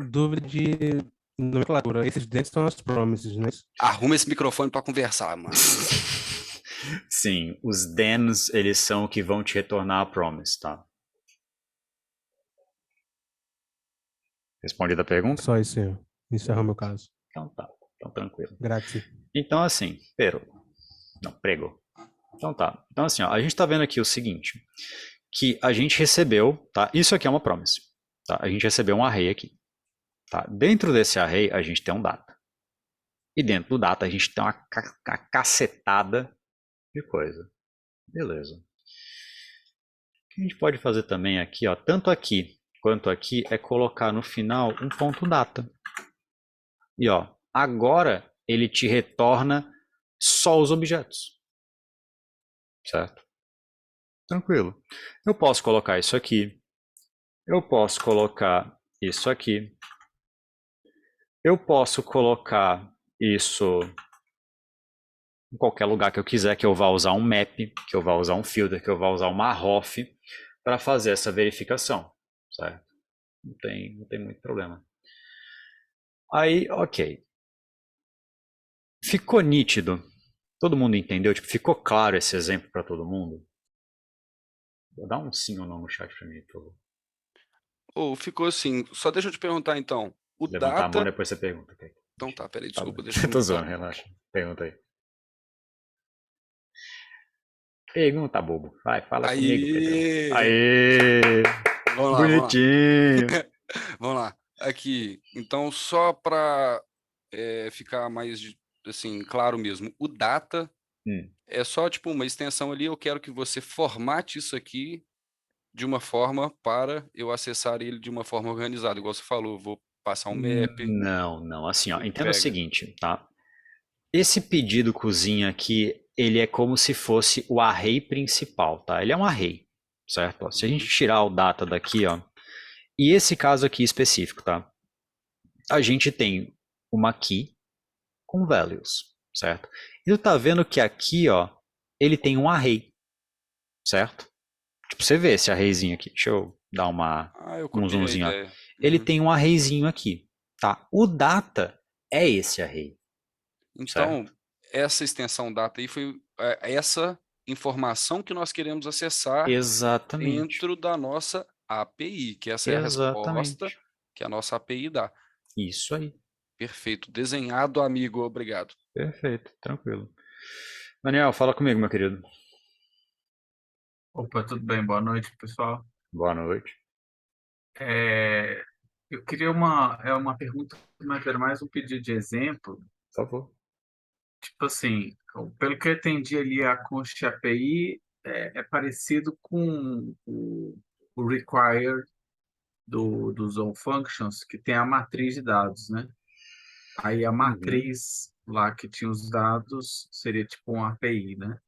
dúvida de nomenclatura. Esses dentes são as promises, né? Arruma esse microfone para conversar, mano. Sim, os thens, eles são o que vão te retornar a promise, tá? Respondida a pergunta? Só isso, senhor. Encerra o meu caso. Então tá, então tranquilo. Grazie. Então assim, prego. Então tá, então assim, ó, a gente tá vendo aqui o seguinte, que a gente recebeu, tá? Isso aqui é uma promise, tá? A gente recebeu um array aqui, tá? Dentro desse array a gente tem um data. E dentro do data a gente tem uma cacetada de coisa. Beleza. O que a gente pode fazer também aqui, ó, tanto aqui quanto aqui, é colocar no final um ponto data. E ó, agora ele te retorna só os objetos. Certo? Tranquilo. Eu posso colocar isso aqui. Eu posso colocar isso aqui. Eu posso colocar isso em qualquer lugar que eu quiser, que eu vá usar um map, que eu vá usar um filter, que eu vá usar uma rof para fazer essa verificação, certo? Não tem muito problema. Aí, ok. Ficou nítido? Todo mundo entendeu? Tipo, ficou claro esse exemplo para todo mundo? Vou dar um sim ou não no chat para mim, por favor. Ou ficou assim. Só deixa eu te perguntar então. O Levantar a mão, data. depois você pergunta. Ok? Então tá, peraí, Tá bom. desculpa, deixa eu. Tô zoando, relaxa. Pergunta aí. Pergunta, bobo. Vai, fala comigo, Pedrão. Aí! Aê! Vamos lá, vamos lá. Bonitinho! Vamos lá. Aqui. Então, só para ficar mais assim, claro mesmo, o data Hum, é só tipo uma extensão ali. Eu quero que você formate isso aqui de uma forma para eu acessar ele de uma forma organizada. Igual você falou, eu vou passar um map, não. Assim, ó, ele entenda o pega. seguinte, tá? Esse pedido cozinha aqui, ele é como se fosse o array principal, tá? Ele é um array, certo? Ó, se a gente tirar o data daqui, ó, e esse caso aqui específico, tá? A gente tem uma key com values, certo? E tu tá vendo que aqui, ó, ele tem um array, certo? Tipo, você vê esse arrayzinho aqui. Deixa eu dar Eu um copiei a zoomzinho, ó. ideia. Ele Uhum. tem um arrayzinho aqui, tá? O data é esse array, certo? Então, essa extensão data aí foi essa informação que nós queremos acessar Exatamente. dentro da nossa API, que essa é a resposta Exatamente. que a nossa API dá. Isso aí. Perfeito. Desenhado, amigo. Obrigado. Perfeito, tranquilo. Daniel, fala comigo, meu querido. Opa, tudo bem? Boa noite, pessoal. Boa noite. É, eu queria uma pergunta, mas era mais um pedido de exemplo. Por favor. Tipo assim, pelo que eu entendi ali, a Const API é parecido com o require dos Zone Functions, que tem a matriz de dados, né? Aí a Uhum. matriz lá que tinha os dados seria tipo uma API, né?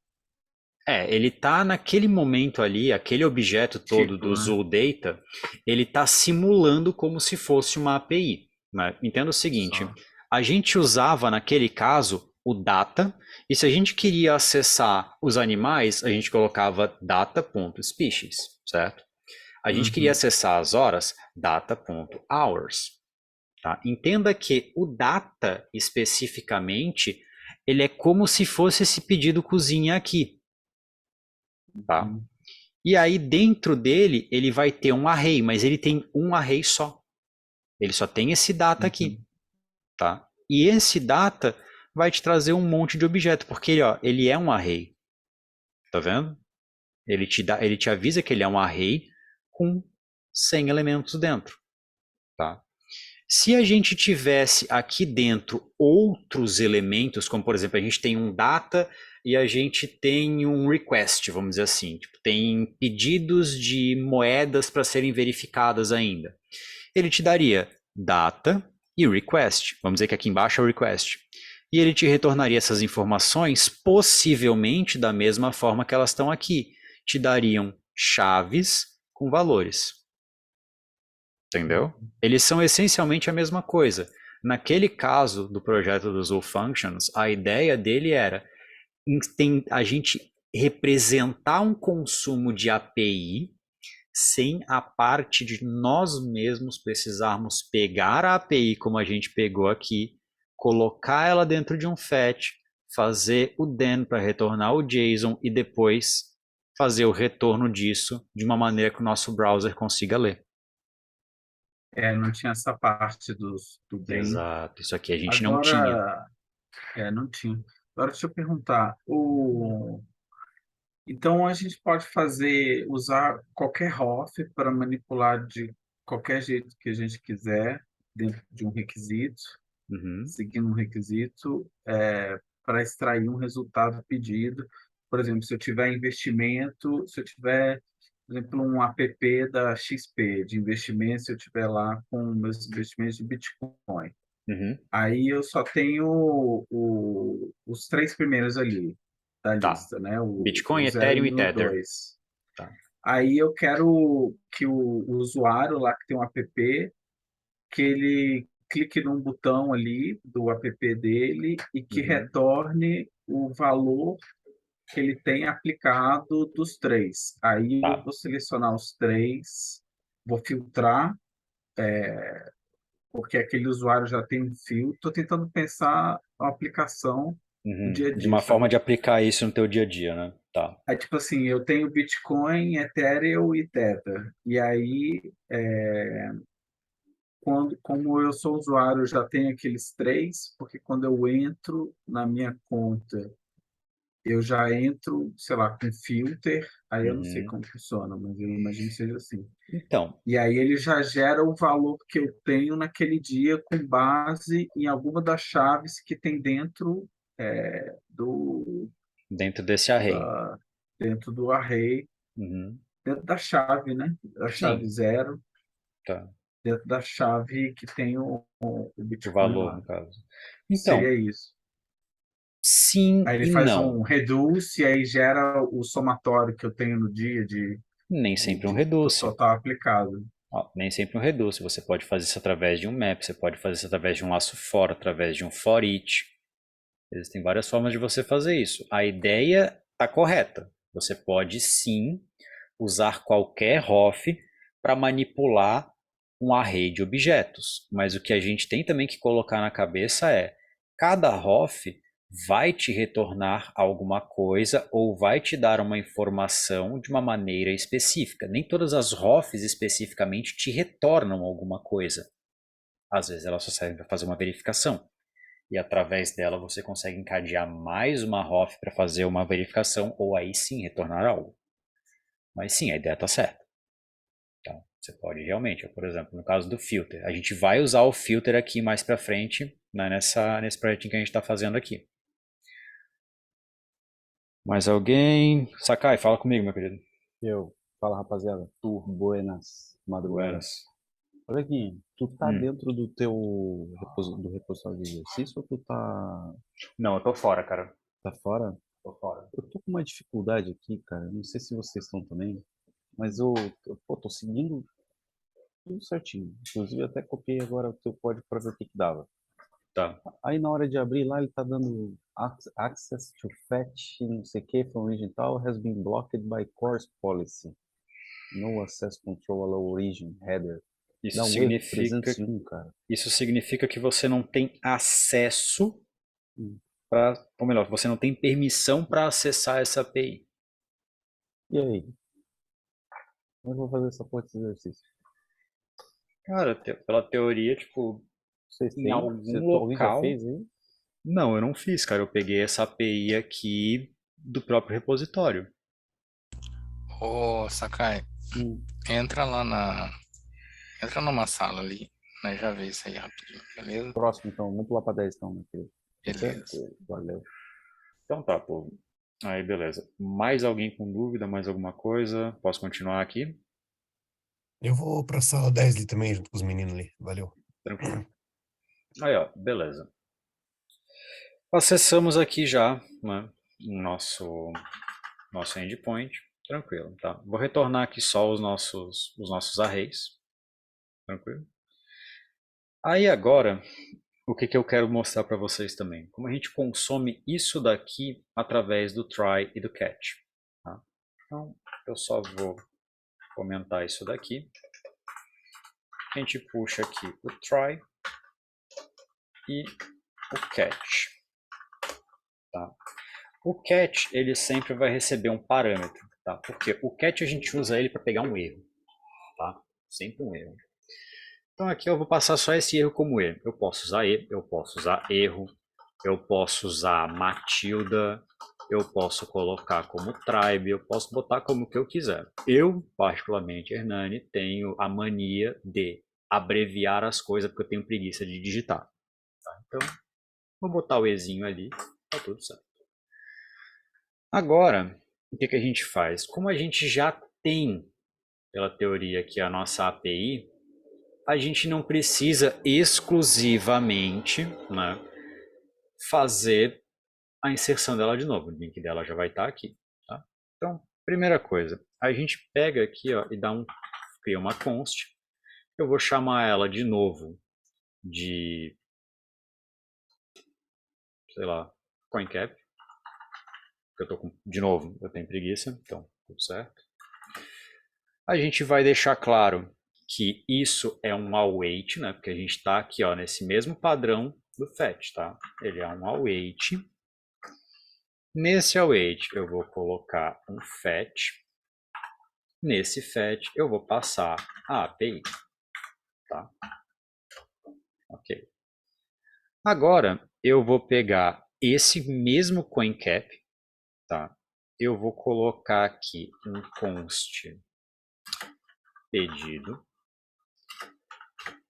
Ele tá naquele momento ali, aquele objeto todo Tipo, do né? ZooData, ele tá simulando como se fosse uma API, né? Entenda o seguinte, Só. a gente usava naquele caso o data, e se a gente queria acessar os animais, a gente colocava data.species, certo? A gente queria Uhum. acessar as horas, data.hours. Tá? Entenda que o data, especificamente, ele é como se fosse esse pedido cozinha aqui. Tá? Uhum. E aí, dentro dele, ele vai ter um array, mas ele tem um array só. Ele só tem esse data aqui. Uhum. Tá? E esse data vai te trazer um monte de objeto, porque ele é um array. Tá vendo? Ele te avisa que ele é um array com 100 elementos dentro. Tá? Se a gente tivesse aqui dentro outros elementos, como por exemplo, a gente tem um data e a gente tem um request, vamos dizer assim, tipo, tem pedidos de moedas para serem verificadas ainda. Ele te daria data e request. Vamos dizer que aqui embaixo é o request. E ele te retornaria essas informações, possivelmente da mesma forma que elas estão aqui. Te dariam chaves com valores. Entendeu? Eles são essencialmente a mesma coisa. Naquele caso do projeto dos Functions, a ideia dele era a gente representar um consumo de API sem a parte de nós mesmos precisarmos pegar a API como a gente pegou aqui, colocar ela dentro de um fetch, fazer o then para retornar o JSON e depois fazer o retorno disso de uma maneira que o nosso browser consiga ler. Não tinha essa parte do bem. Exato, isso aqui a gente não tinha. Agora, não tinha. Agora, deixa eu perguntar. Então, a gente pode usar qualquer ROF para manipular de qualquer jeito que a gente quiser, dentro de um requisito, Uhum, seguindo um requisito, para extrair um resultado pedido. Por exemplo, se eu tiver investimento, se eu tiver, por exemplo, um app da XP de investimento, se eu tiver lá com meus investimentos de Bitcoin. uhum. Aí eu só tenho os três primeiros ali da Tá. lista, né? Bitcoin, O 0 Ethereum e e o Tether. 2. Tá. Aí eu quero que o usuário lá que tem um app, que ele clique num botão ali do app dele e que Uhum, retorne o valor que ele tem aplicado dos três. Aí eu tá. vou selecionar os três, vou filtrar, porque aquele usuário já tem um filtro. Estou tentando pensar uma aplicação do Uhum. dia a De dia, uma forma sabe? de aplicar isso no teu dia a dia, né? Tá. É tipo assim, eu tenho Bitcoin, Ethereum e Tether. E aí, como eu sou usuário, eu já tenho aqueles três, porque quando eu entro na minha conta, eu já entro, sei lá, com filter, aí eu não sei Uhum. como funciona, mas eu imagino que seja assim. Então, E aí ele já gera o valor que eu tenho naquele dia com base em alguma das chaves que tem dentro do dentro desse array. dentro do array, Uhum. dentro da chave, né? Da chave Sim, zero, tá. dentro da chave que tem o O Bitcoin valor, lá. no caso. Seria Então, isso. sim Aí ele e faz um não. reduce e aí gera o somatório que eu tenho no dia Nem sempre um do reduce. total aplicado. Ó, nem sempre um reduce. Você pode fazer isso através de um map, você pode fazer isso através de um laço for, através de um for each. Existem várias formas de você fazer isso. A ideia está correta. Você pode sim usar qualquer ROF para manipular um array de objetos. Mas o que a gente tem também que colocar na cabeça é: cada ROF vai te retornar alguma coisa ou vai te dar uma informação de uma maneira específica. Nem todas as ROFs especificamente te retornam alguma coisa. Às vezes elas só servem para fazer uma verificação. E através dela você consegue encadear mais uma ROF para fazer uma verificação ou aí sim retornar algo. Mas sim, a ideia está certa. Então, você pode realmente, por exemplo, no caso do filter, a gente vai usar o filter aqui mais para frente, né, nesse projetinho que a gente está fazendo aqui. Mais alguém? Sakai, fala comigo, meu querido. Fala, rapaziada. Buenas madrugadas. Buenas. Olha aqui, tu tá Hum. dentro do teu do repositório de exercício ou tu Não, eu tô fora, cara. tá fora? Tô fora. Eu tô com uma dificuldade aqui, cara. Não sei se vocês estão também, mas pô, tô seguindo tudo certinho. Inclusive, até copiei agora o teu código para ver o que que dava. Tá. Aí, na hora de abrir lá, ele tá dando access to fetch, não sei o que, from digital has been blocked by course policy. No access control allow origin header. Isso Dá um erro significa, 301, cara. isso significa que você não tem acesso Hum. para, ou melhor, você não tem permissão para acessar essa API. E aí? Como eu vou fazer essa porra desse exercício? Cara, pela teoria, tipo, Vocês em têm? algum Alguém já local. fez aí? Não, eu não fiz, cara. Eu peguei essa API aqui do próprio repositório. Ô, Sakai, Hum. entra entra numa sala ali, né? Já vê isso aí rapidinho, beleza? Próximo, então. Vamos pular pra 10, então, meu querido. Pode ser? Beleza. Valeu. Então tá, pô. Aí, beleza. Mais alguém com dúvida, mais alguma coisa? Posso continuar aqui? Eu vou pra sala 10 ali também, junto com os meninos ali. Valeu. Tranquilo. Aí, ó, beleza. Acessamos aqui já, né, o nosso endpoint. Tranquilo, tá? Vou retornar aqui só os nossos arrays. Tranquilo? Aí agora, o que eu quero mostrar para vocês também? Como a gente consome isso daqui através do try e do catch. Tá? Então, eu só vou comentar isso daqui. A gente puxa aqui o try e o catch. Tá? O catch, ele sempre vai receber um parâmetro. Tá? Porque o catch a gente usa ele para pegar um erro. Tá? Sempre um erro. Então aqui eu vou passar só esse erro como erro. Eu posso usar erro, eu posso usar Matilda, eu posso colocar como tribe, eu posso botar como que eu quiser. Eu, particularmente, Hernani, tenho a mania de abreviar as coisas porque eu tenho preguiça de digitar. Tá? Então, vou botar o Ezinho ali, tá tudo certo. Agora, o que a gente faz? Como a gente já tem, pela teoria aqui, a nossa API, a gente não precisa exclusivamente, né, fazer a inserção dela de novo. O link dela já vai estar aqui. Tá? Então, primeira coisa, a gente pega aqui, ó, e cria uma const. Eu vou chamar ela de novo de, sei lá, CoinCap. Eu tô de novo, eu tenho preguiça, então tudo certo. A gente vai deixar claro que isso é um await, né? Porque a gente está aqui, ó, nesse mesmo padrão do fetch, tá? Ele é um await. Nesse await eu vou colocar um fetch. Nesse fetch eu vou passar a API. Tá? Ok. Agora eu vou pegar esse mesmo CoinCap, tá? Eu vou colocar aqui um const pedido.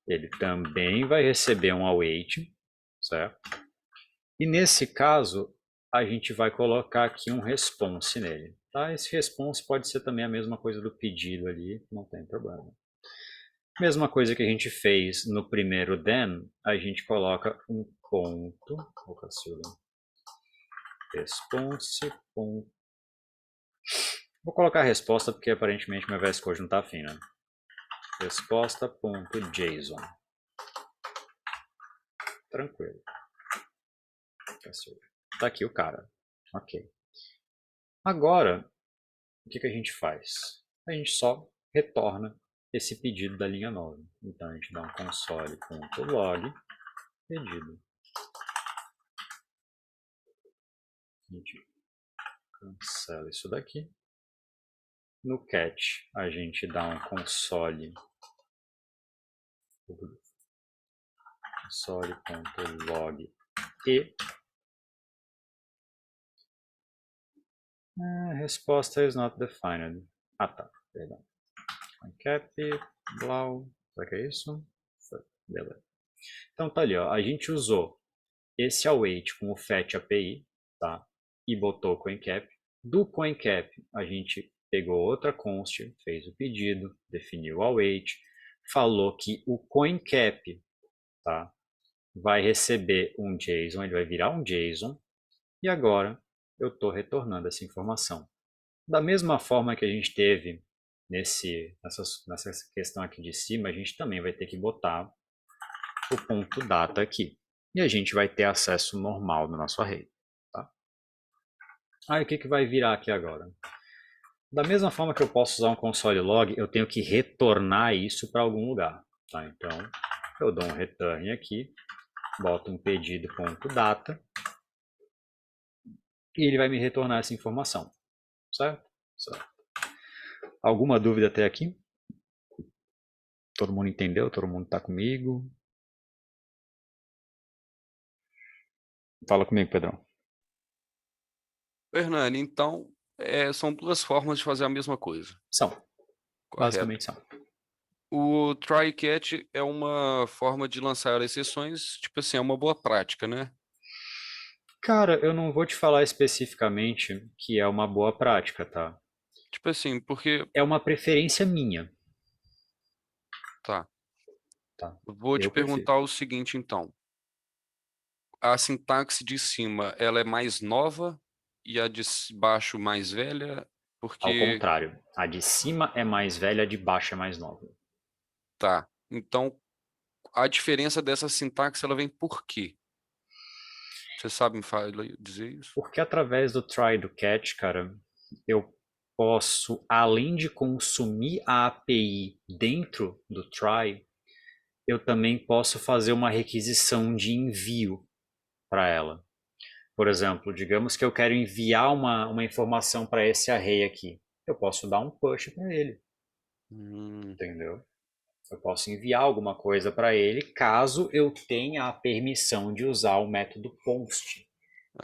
Ele também vai receber um await, certo? E nesse caso, a gente vai colocar aqui um response nele. Tá? Esse response pode ser também a mesma coisa do pedido ali, não tem problema. Mesma coisa que a gente fez no primeiro then, a gente coloca um ponto, response. Vou colocar a resposta porque aparentemente meu VS Code não está afim, né? Resposta.json. Tranquilo. Tá aqui o cara. Ok. Agora, o que a gente faz? A gente só retorna esse pedido da linha 9. Então a gente dá um console.log pedido. A gente cancela isso daqui. No catch a gente dá um console.log e a resposta is not defined. Ah tá, perdão. Cap, blau, será que é isso? Beleza. Então tá ali, ó. A gente usou esse await com o fetch API, tá? E botou o CoinCap. Do CoinCap a gente pegou outra const, fez o pedido, definiu o await, falou que o CoinCap, tá? Vai receber um JSON, ele vai virar um JSON, e agora eu estou retornando essa informação. Da mesma forma que a gente teve nessa questão aqui de cima, a gente também vai ter que botar o ponto data aqui. E a gente vai ter acesso normal no nosso array. Tá? Aí o que vai virar aqui agora? Da mesma forma que eu posso usar um console log, eu tenho que retornar isso para algum lugar. Tá? Então, eu dou um return aqui, boto um pedido.data e ele vai me retornar essa informação. Certo? Certo. Alguma dúvida até aqui? Todo mundo entendeu? Todo mundo está comigo? Fala comigo, Pedrão. Hernani, então, são duas formas de fazer a mesma coisa. São. Correto. Basicamente são. O try catch é uma forma de lançar exceções, tipo assim, é uma boa prática, né? Cara, eu não vou te falar especificamente que é uma boa prática, tá? Tipo assim, porque... É uma preferência minha. Tá. Tá. Vou te Eu prefiro. perguntar o seguinte, então. A sintaxe de cima, ela é mais nova e a de baixo mais velha? Ao Porque... contrário, a de cima é mais velha, a de baixo é mais nova. Tá. Então, a diferença dessa sintaxe, ela vem por quê? Você sabe me dizer isso? Porque através do try e do catch, cara, eu posso, além de consumir a API dentro do try, eu também posso fazer uma requisição de envio para ela. Por exemplo, digamos que eu quero enviar uma informação para esse array aqui. Eu posso dar um push para ele. Entendeu? Eu posso enviar alguma coisa para ele caso eu tenha a permissão de usar o método post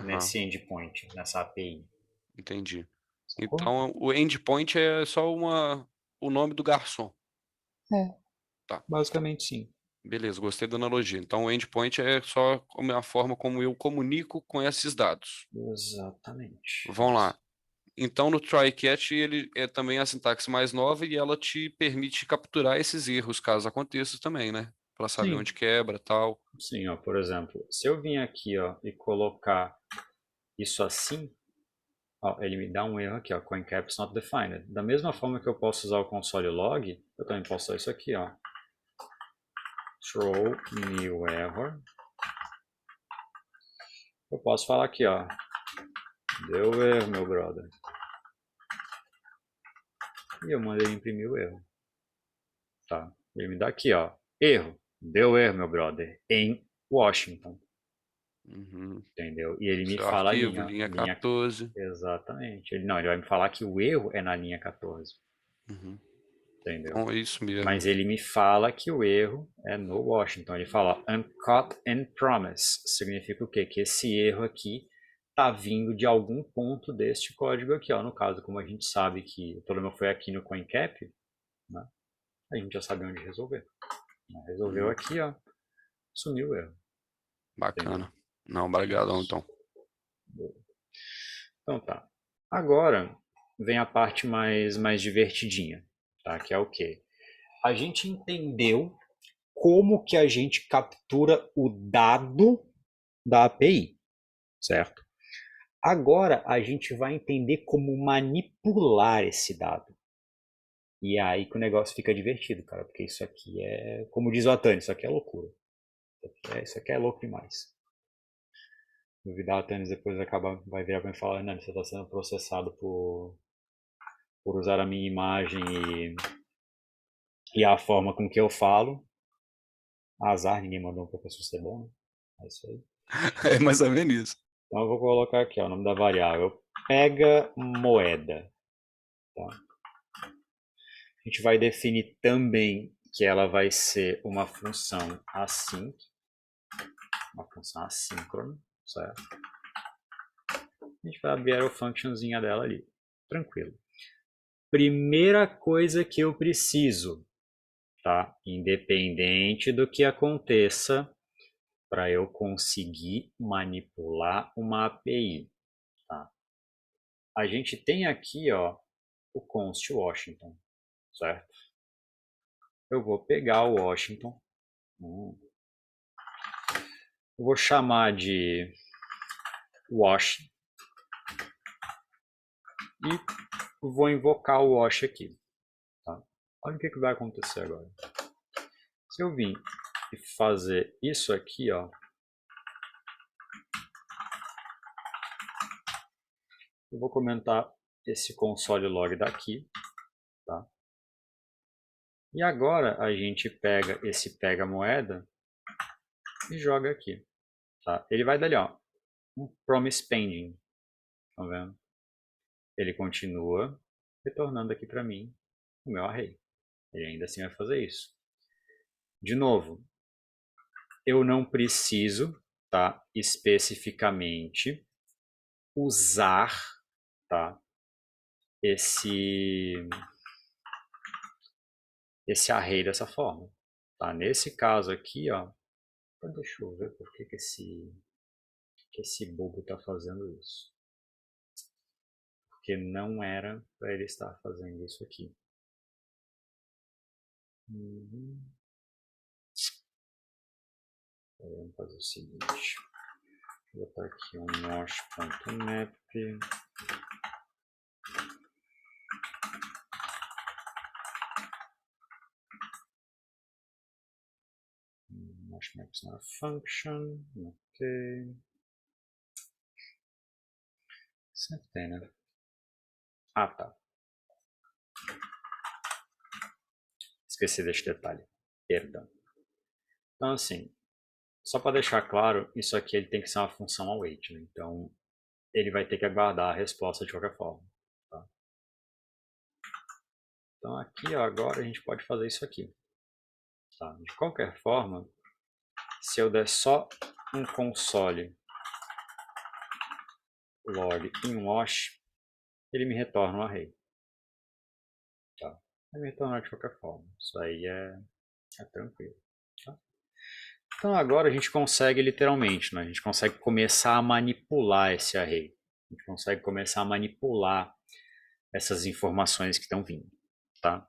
nesse endpoint, nessa API. Entendi. Sacou? Então, o endpoint é só o nome do garçom. Tá. Basicamente sim. Beleza, gostei da analogia. Então, o endpoint é só a forma como eu comunico com esses dados. Exatamente. Vamos lá. Então, no try catch, ele é também a sintaxe mais nova e ela te permite capturar esses erros, caso aconteça também, né? Para saber Sim. onde quebra, tal. Sim, ó, por exemplo, se eu vim aqui, ó, e colocar isso assim, ó, ele me dá um erro aqui, ó, CoinCaps not defined. Da mesma forma que eu posso usar o console log, eu também posso usar isso aqui, ó. Throw new error. Eu posso falar aqui, ó. Deu erro, meu brother. E eu mandei imprimir o erro. Tá. Ele me dá aqui, ó. Erro. Deu erro, meu brother. Em Washington. Uhum. entendeu? E ele me Seu fala a arquivo, linha, linha 14. exatamente. Não, ele vai me falar que o erro é na linha 14, Uhum. entendeu? Então é isso mesmo. Mas ele me fala que o erro é no wash. Então ele fala uncaught and promise. Significa o quê? Que esse erro aqui tá vindo de algum ponto deste código aqui, ó. No caso, como a gente sabe que o problema foi aqui no CoinCap, né? A gente já sabe onde resolver. Resolveu aqui, ó. Sumiu o erro. Bacana. Não, obrigadão, então. Então tá. Agora vem a parte mais divertidinha, tá? Que é o quê? A gente entendeu como que a gente captura o dado da API, certo? Agora a gente vai entender como manipular esse dado. E é aí que o negócio fica divertido, cara, porque isso aqui é, como diz o Atani, isso aqui é loucura. Isso aqui é louco demais. Duvidar o Atani depois vai virar pra mim e falar, não, você está sendo processado por usar a minha imagem e a forma com que eu falo. Azar, ninguém mandou um professor ser bom, né? É isso aí. É mais ou menos isso. Então eu vou colocar aqui, ó, o nome da variável. Pega moeda. Tá? A gente vai definir também que ela vai ser uma função async. Uma função assíncrona, certo? A gente vai abrir a functionzinha dela ali. Tranquilo. Primeira coisa que eu preciso, tá? Independente do que aconteça, para eu conseguir manipular uma API. Tá? A gente tem aqui, ó, o const Washington, certo? Eu vou pegar o Washington, eu vou chamar de wash e vou invocar o wash aqui. Tá? Olha o que vai acontecer agora. Se eu vir e fazer isso aqui, ó, eu vou comentar esse console log daqui, tá? E agora a gente pega esse pega moeda e joga aqui, tá? Ele vai dar ali, ó, um promise pending, tá vendo? Ele continua retornando aqui para mim o meu array. Ele ainda assim vai fazer isso. De novo, eu não preciso, tá, especificamente usar, tá, esse array dessa forma, tá? Nesse caso aqui, ó, deixa eu ver por que esse bobo está fazendo isso. Porque não era para ele estar fazendo isso aqui. Vamos fazer o seguinte. Vou botar aqui um wash.map. Wash map is not a function. Ok. Sempre tem, né? Ah, tá. Esqueci deste detalhe. Perdão. Então, assim, só para deixar claro, isso aqui ele tem que ser uma função await, né? Então, ele vai ter que aguardar a resposta de qualquer forma. Tá? Então, aqui, ó, agora a gente pode fazer isso aqui. Tá? De qualquer forma, se eu der só um console log em wash, ele me retorna um array. Tá? Vai me retornar de qualquer forma. Isso aí é tranquilo. Tá? Então agora a gente consegue literalmente, né? A gente consegue começar a manipular esse array. A gente consegue começar a manipular essas informações que estão vindo. Tá?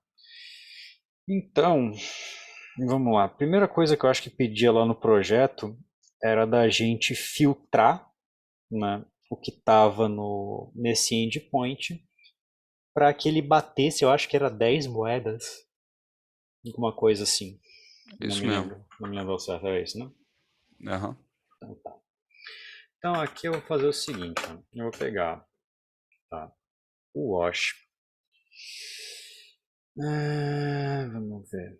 Então, vamos lá. A primeira coisa que eu acho que pedia lá no projeto era da gente filtrar, né, o que estava nesse endpoint para que ele batesse, eu acho que era 10 moedas, alguma coisa assim. Isso mesmo. Não me lembro ao certo, é isso, né? Uhum. Então, tá. Então aqui eu vou fazer o seguinte, ó. Eu vou pegar, tá, o wash. Vamos ver.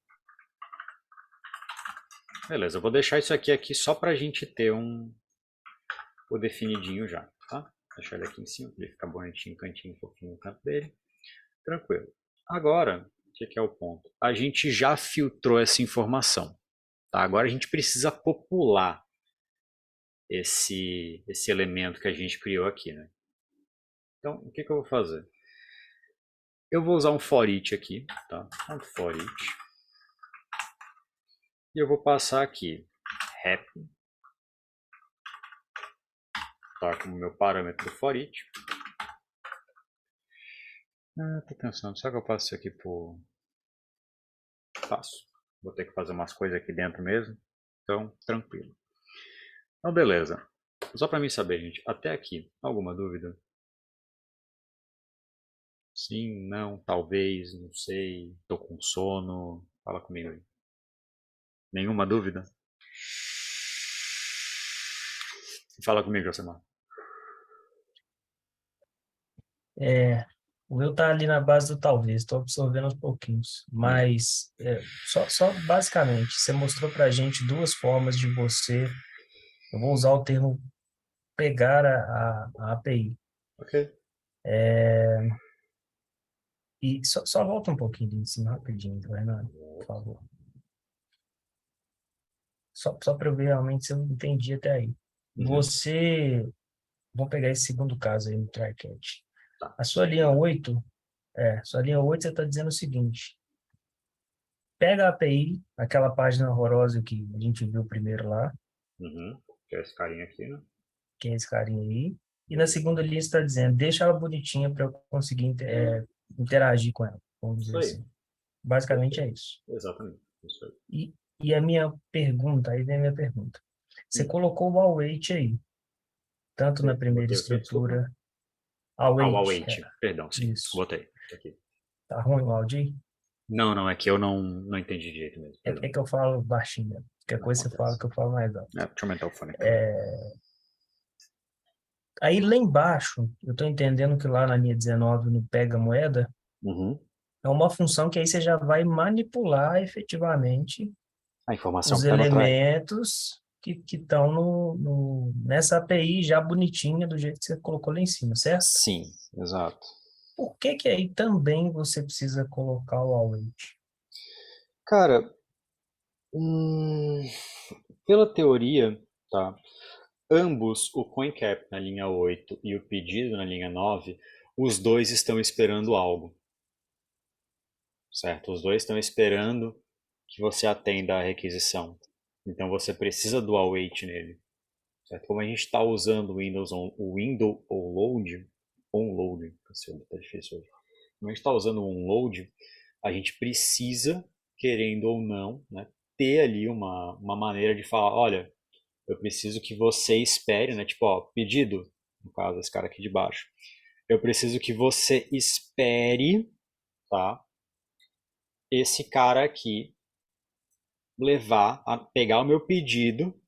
Beleza, eu vou deixar isso aqui só pra gente ter o definidinho já, tá? Deixar ele aqui em cima, pra ele ficar bonitinho, cantinho, fofinho no canto dele. Tranquilo. Agora, o que é o ponto? A gente já filtrou essa informação, tá? Agora a gente precisa popular esse elemento que a gente criou aqui, né? Então, o que eu vou fazer? Eu vou usar um for each aqui, tá? Um for each. E eu vou passar aqui happy, tá? Como meu parâmetro for each. Tô pensando, será que eu passo isso aqui por... Passo. Vou ter que fazer umas coisas aqui dentro mesmo. Então, tranquilo. Então, beleza. Só para mim saber, gente, até aqui, alguma dúvida? Sim, não, talvez, não sei, tô com sono. Fala comigo aí. Nenhuma dúvida? Fala comigo, Josemar. O meu tá ali na base do talvez, estou absorvendo aos pouquinhos. Mas, só basicamente, você mostrou para a gente duas formas de você, eu vou usar o termo pegar a API. Ok. E só volta um pouquinho de cima rapidinho, Renan, por favor. Só para eu ver realmente se eu entendi até aí. Vou pegar esse segundo caso aí no try-catch. Tá. A sua linha 8, você está dizendo o seguinte: pega a API, aquela página horrorosa que a gente viu primeiro lá, Que é esse carinha aqui, né? que é esse carinha aí, e na segunda linha você está dizendo, deixa ela bonitinha para eu conseguir interagir com ela, vamos dizer Isso aí. assim. Basicamente é isso. Exatamente. Isso aí. E a minha pergunta, aí vem a minha pergunta. Você colocou o await aí, tanto na primeira Botei o quê? estrutura. O Await. await. Perdão, sim. Isso. Botei. Aqui. Tá ruim o áudio aí? Não, é que eu não entendi direito mesmo. É que eu falo baixinho, né? Qualquer coisa você fala que eu falo mais alto. Deixa eu aumentar o fone aqui. Aí lá embaixo, eu estou entendendo que lá na linha 19, no pega moeda, é uma função que aí você já vai manipular efetivamente A informação os que tá no try. elementos que estão nessa API já bonitinha, do jeito que você colocou lá em cima, certo? Sim, exato. Por que aí também você precisa colocar o await? Cara, pela teoria, tá? Ambos, o CoinCap na linha 8 e o pedido na linha 9, os dois estão esperando algo. Certo? Os dois estão esperando que você atenda a requisição. Então você precisa do await nele. Certo? Como a gente está usando o window onload, tá difícil hoje. Como a gente está usando o onload, a gente precisa, querendo ou não, né, ter ali uma maneira de falar, olha, eu preciso que você espere, né, tipo, ó, pedido, no caso, esse cara aqui de baixo, eu preciso que você espere, tá, esse cara aqui pegar o meu pedido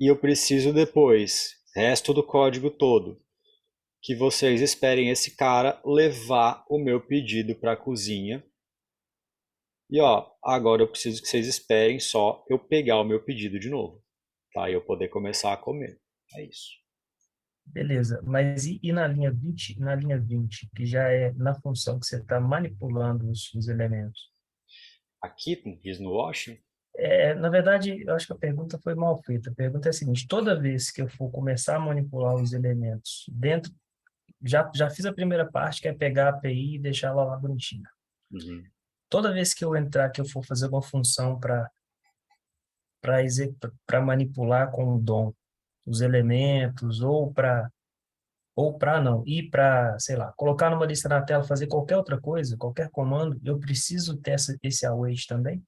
e eu preciso depois, resto do código todo, que vocês esperem esse cara levar o meu pedido para a cozinha. E ó, agora eu preciso que vocês esperem só eu pegar o meu pedido de novo, tá? E eu poder começar a comer. É isso. Beleza, mas e na linha 20, que já é na função que você está manipulando os elementos? Aqui diz no washing. Na verdade, eu acho que a pergunta foi mal feita. A pergunta é a seguinte: toda vez que eu for começar a manipular os elementos dentro, já fiz a primeira parte, que é pegar a API e deixar ela lá bonitinha. Toda vez que eu entrar, que eu for fazer uma função para manipular com o DOM os elementos, ou ir para, sei lá, colocar numa lista na tela, fazer qualquer outra coisa, qualquer comando, eu preciso ter esse await também?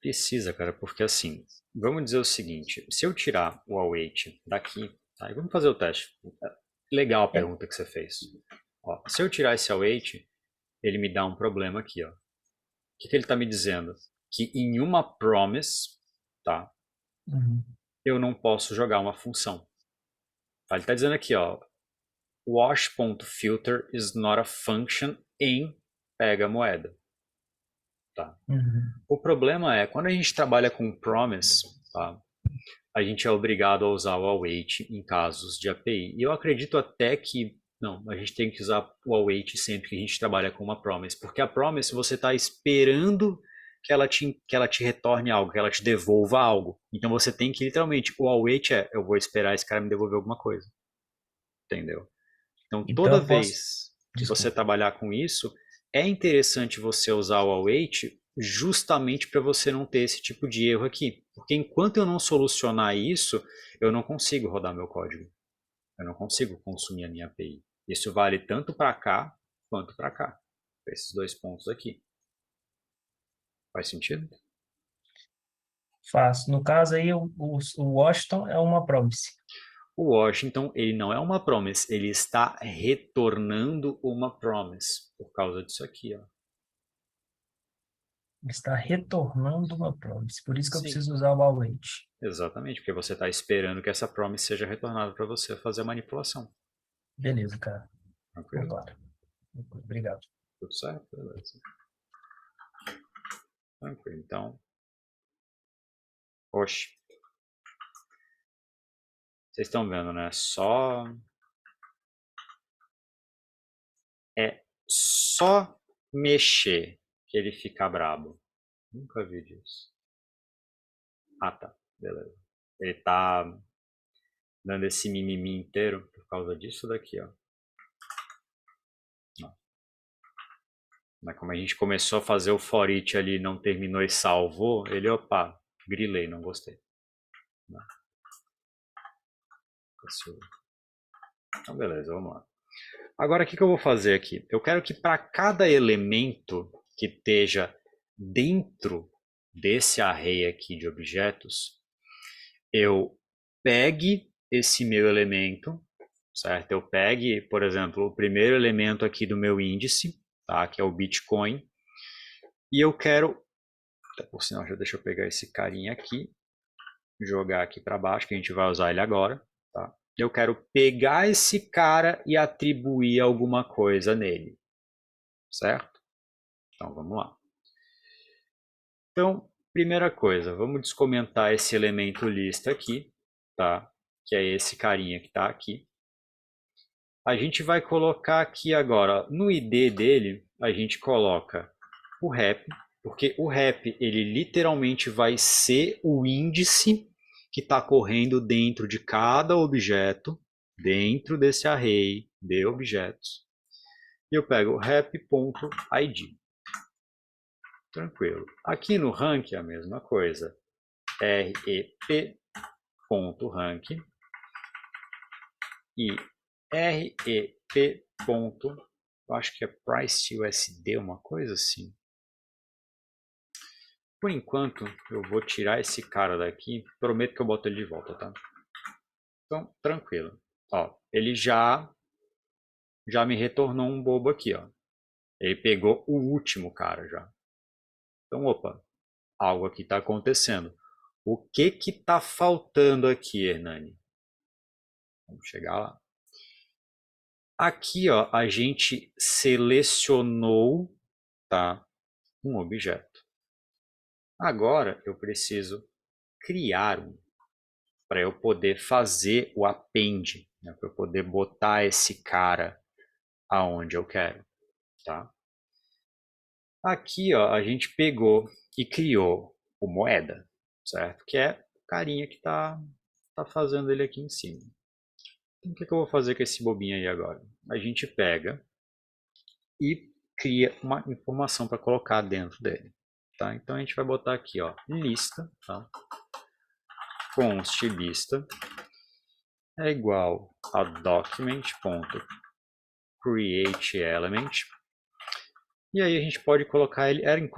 Precisa, cara, porque assim, vamos dizer o seguinte, se eu tirar o await daqui, tá? E vamos fazer o teste. Legal a pergunta que você fez. Ó, se eu tirar esse await, ele me dá um problema aqui, ó. O que ele está me dizendo? Que em uma promise, tá? Eu não posso jogar uma função. Tá? Ele está dizendo aqui, ó, wash.filter is not a function em pega moeda. tá? Uhum. O problema é, quando a gente trabalha com promise, tá? A gente é obrigado a usar o await em casos de API. E eu acredito até que, não, a gente tem que usar o await sempre que a gente trabalha com uma promise. Porque a promise você está esperando que ela te retorne algo, que ela te devolva algo. Então você tem que literalmente, o await eu vou esperar esse cara me devolver alguma coisa. Entendeu? Então Então toda eu posso. vez que você Desculpa. trabalhar com isso, é interessante você usar o await justamente para você não ter esse tipo de erro aqui. Porque enquanto eu não solucionar isso, eu não consigo rodar meu código. Eu não consigo consumir a minha API. Isso vale tanto para cá quanto para cá. Pra esses dois pontos aqui. Faz sentido? Faço. No caso aí, o Washington é uma promise. O Washington, ele não é uma promise, ele está retornando uma promise por causa disso aqui, ó. Ele está retornando uma promise. Por isso que eu Sim. preciso usar o await. Exatamente, porque você está esperando que essa promise seja retornada para você fazer a manipulação. Beleza, cara. Tranquilo? Claro. Obrigado. Tudo certo? Beleza. Tranquilo, então. Oxe. Vocês estão vendo, né? É só mexer que ele fica brabo. Nunca vi disso. Ah, tá. Beleza. Ele tá dando esse mimimi inteiro por causa disso daqui, ó. Mas como a gente começou a fazer o for each ali, não terminou e salvou, ele, opa, grilei, não gostei. Não. Então, beleza, vamos lá. Agora, o que eu vou fazer aqui? Eu quero que para cada elemento que esteja dentro desse array aqui de objetos, eu pegue esse meu elemento, certo? Eu pegue, por exemplo, o primeiro elemento aqui do meu índice, tá? Que é o Bitcoin, e eu quero, por sinal, já deixa eu pegar esse carinha aqui, jogar aqui para baixo, que a gente vai usar ele agora, tá? Eu quero pegar esse cara e atribuir alguma coisa nele, certo? Então vamos lá. Então, primeira coisa, vamos descomentar esse elemento lista aqui, tá? Que é esse carinha que está aqui. A gente vai colocar aqui agora, no ID dele, a gente coloca o rep, porque o rep ele literalmente vai ser o índice que está correndo dentro de cada objeto, dentro desse array de objetos. E eu pego rep.id. Tranquilo. Aqui no rank é a mesma coisa. rep.rank e rep. Eu acho que é priceUSD, uma coisa assim. Por enquanto, eu vou tirar esse cara daqui. Prometo que eu boto ele de volta, tá? Então, tranquilo. Ó, ele já me retornou um bobo aqui, ó. Ele pegou o último cara já. Então, opa, algo aqui está acontecendo. O que que tá faltando aqui, Hernani? Vamos chegar lá. Aqui, ó, a gente selecionou, tá, um objeto. Agora eu preciso criar um para eu poder fazer o append, né, para eu poder botar esse cara aonde eu quero, tá? Aqui, ó, a gente pegou e criou o moeda, certo? Que é o carinha que tá fazendo ele aqui em cima. Então, o que eu vou fazer com esse bobinho aí agora? A gente pega e cria uma informação para colocar dentro dele. Tá? Então a gente vai botar aqui, ó, lista, tá? Const lista é igual a document.createElement. E aí a gente pode colocar ele, era em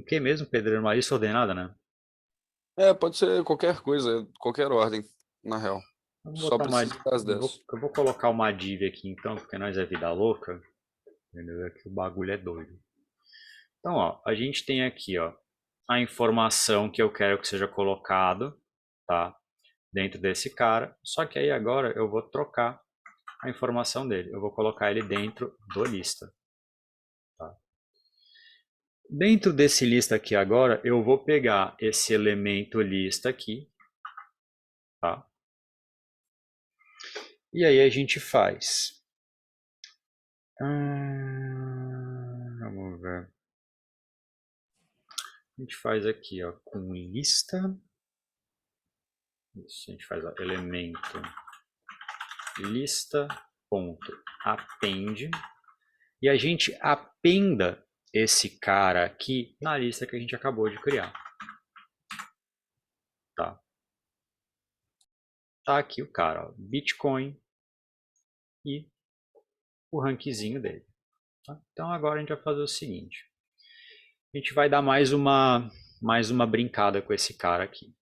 que mesmo, Pedro? Era uma lista ordenada, né? Pode ser qualquer coisa, qualquer ordem, na real. Vamos Só botar precisa das eu 10. vou colocar uma div aqui então, porque nós é vida louca. Entendeu? É que o bagulho é doido. Então, ó, a gente tem aqui, ó, a informação que eu quero que seja colocado, tá? Dentro desse cara. Só que aí agora eu vou trocar a informação dele. Eu vou colocar ele dentro do lista. Tá? Dentro desse lista aqui agora, eu vou pegar esse elemento lista aqui, tá? E aí a gente faz. Vamos ver. A gente faz aqui, ó, com lista. Isso, a gente faz, ó, elemento lista ponto append e a gente apenda esse cara aqui na lista que a gente acabou de criar. Tá? Tá aqui o cara, ó, Bitcoin e o rankzinho dele. Tá? Então agora a gente vai fazer o seguinte. A gente vai dar mais uma brincada com esse cara aqui.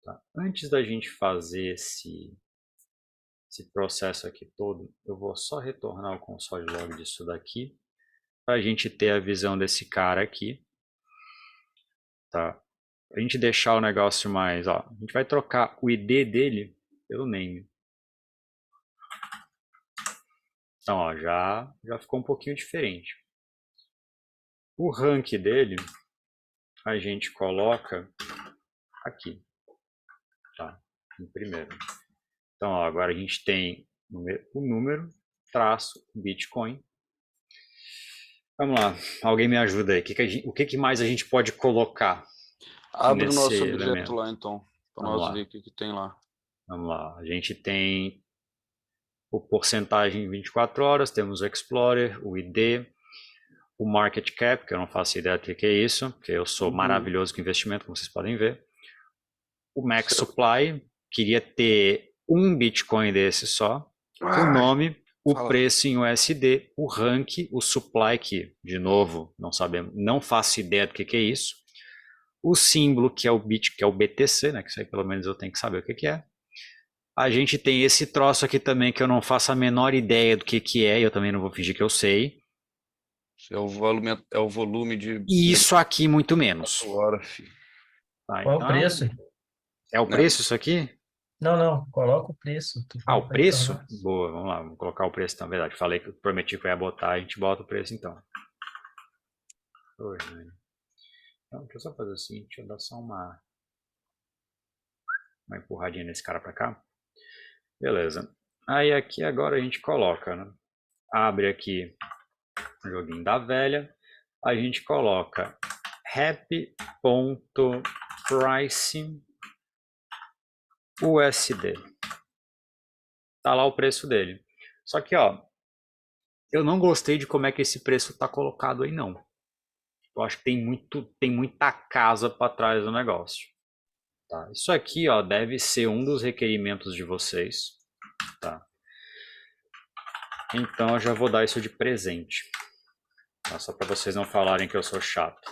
Tá? Antes da gente fazer esse processo aqui todo, eu vou só retornar o console log disso daqui para a gente ter a visão desse cara aqui, tá? Para a gente deixar o negócio mais, ó, a gente vai trocar o ID dele pelo name. Então, ó, já ficou um pouquinho diferente. O rank dele a gente coloca aqui, tá? Em primeiro. Então, ó, agora a gente tem o número, traço, Bitcoin. Vamos lá, alguém me ajuda aí. O que mais a gente pode colocar Abre o nesse nosso objeto elemento? lá, então, para Vamos nós lá. ver o que tem lá. Vamos lá, a gente tem o porcentagem em 24 horas, temos o Explorer, o ID, o Market Cap, que eu não faço ideia do que é isso, porque eu sou maravilhoso com investimento, como vocês podem ver. O Max Supply, queria ter um Bitcoin desse só. O nome, o preço em USD, o rank, o supply, que, de novo, não sabemos, não faço ideia do que é isso. O símbolo, que é o BTC, né, que isso aí pelo menos eu tenho que saber o que é. A gente tem esse troço aqui também, que eu não faço a menor ideia do que é, e eu também não vou fingir que eu sei. É o volume de... Isso aqui, muito menos. Hora, filho. Tá, Qual o preço? É o preço isso aqui? Não, coloca o preço. O preço? Boa, vamos lá, vamos colocar o preço, na verdade. Falei que eu prometi que eu ia botar, a gente bota o preço então. Então, deixa eu só fazer o seguinte, deixa eu dar só uma empurradinha nesse cara pra cá. Beleza. Aí aqui agora a gente coloca, né? Abre aqui o joguinho da velha. A gente coloca happy.price USD. Tá lá o preço dele. Só que, ó, eu não gostei de como é que esse preço tá colocado aí, não. Eu acho que tem muita casa para trás do negócio. Tá? Isso aqui, ó, deve ser um dos requerimentos de vocês. Tá? Então eu já vou dar isso de presente. Tá? Só para vocês não falarem que eu sou chato.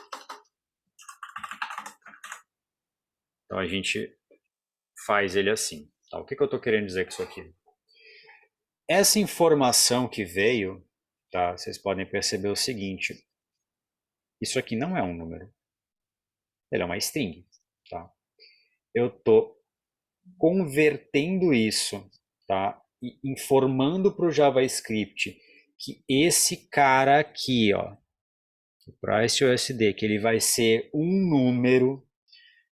Então a gente faz ele assim. Tá? O que eu estou querendo dizer com isso aqui? Essa informação que veio, tá? Vocês podem perceber o seguinte. Isso aqui não é um número. Ele é uma string. Tá? Eu estou convertendo isso, tá? E informando para o JavaScript que esse cara aqui, ó, o price USD, que ele vai ser um número,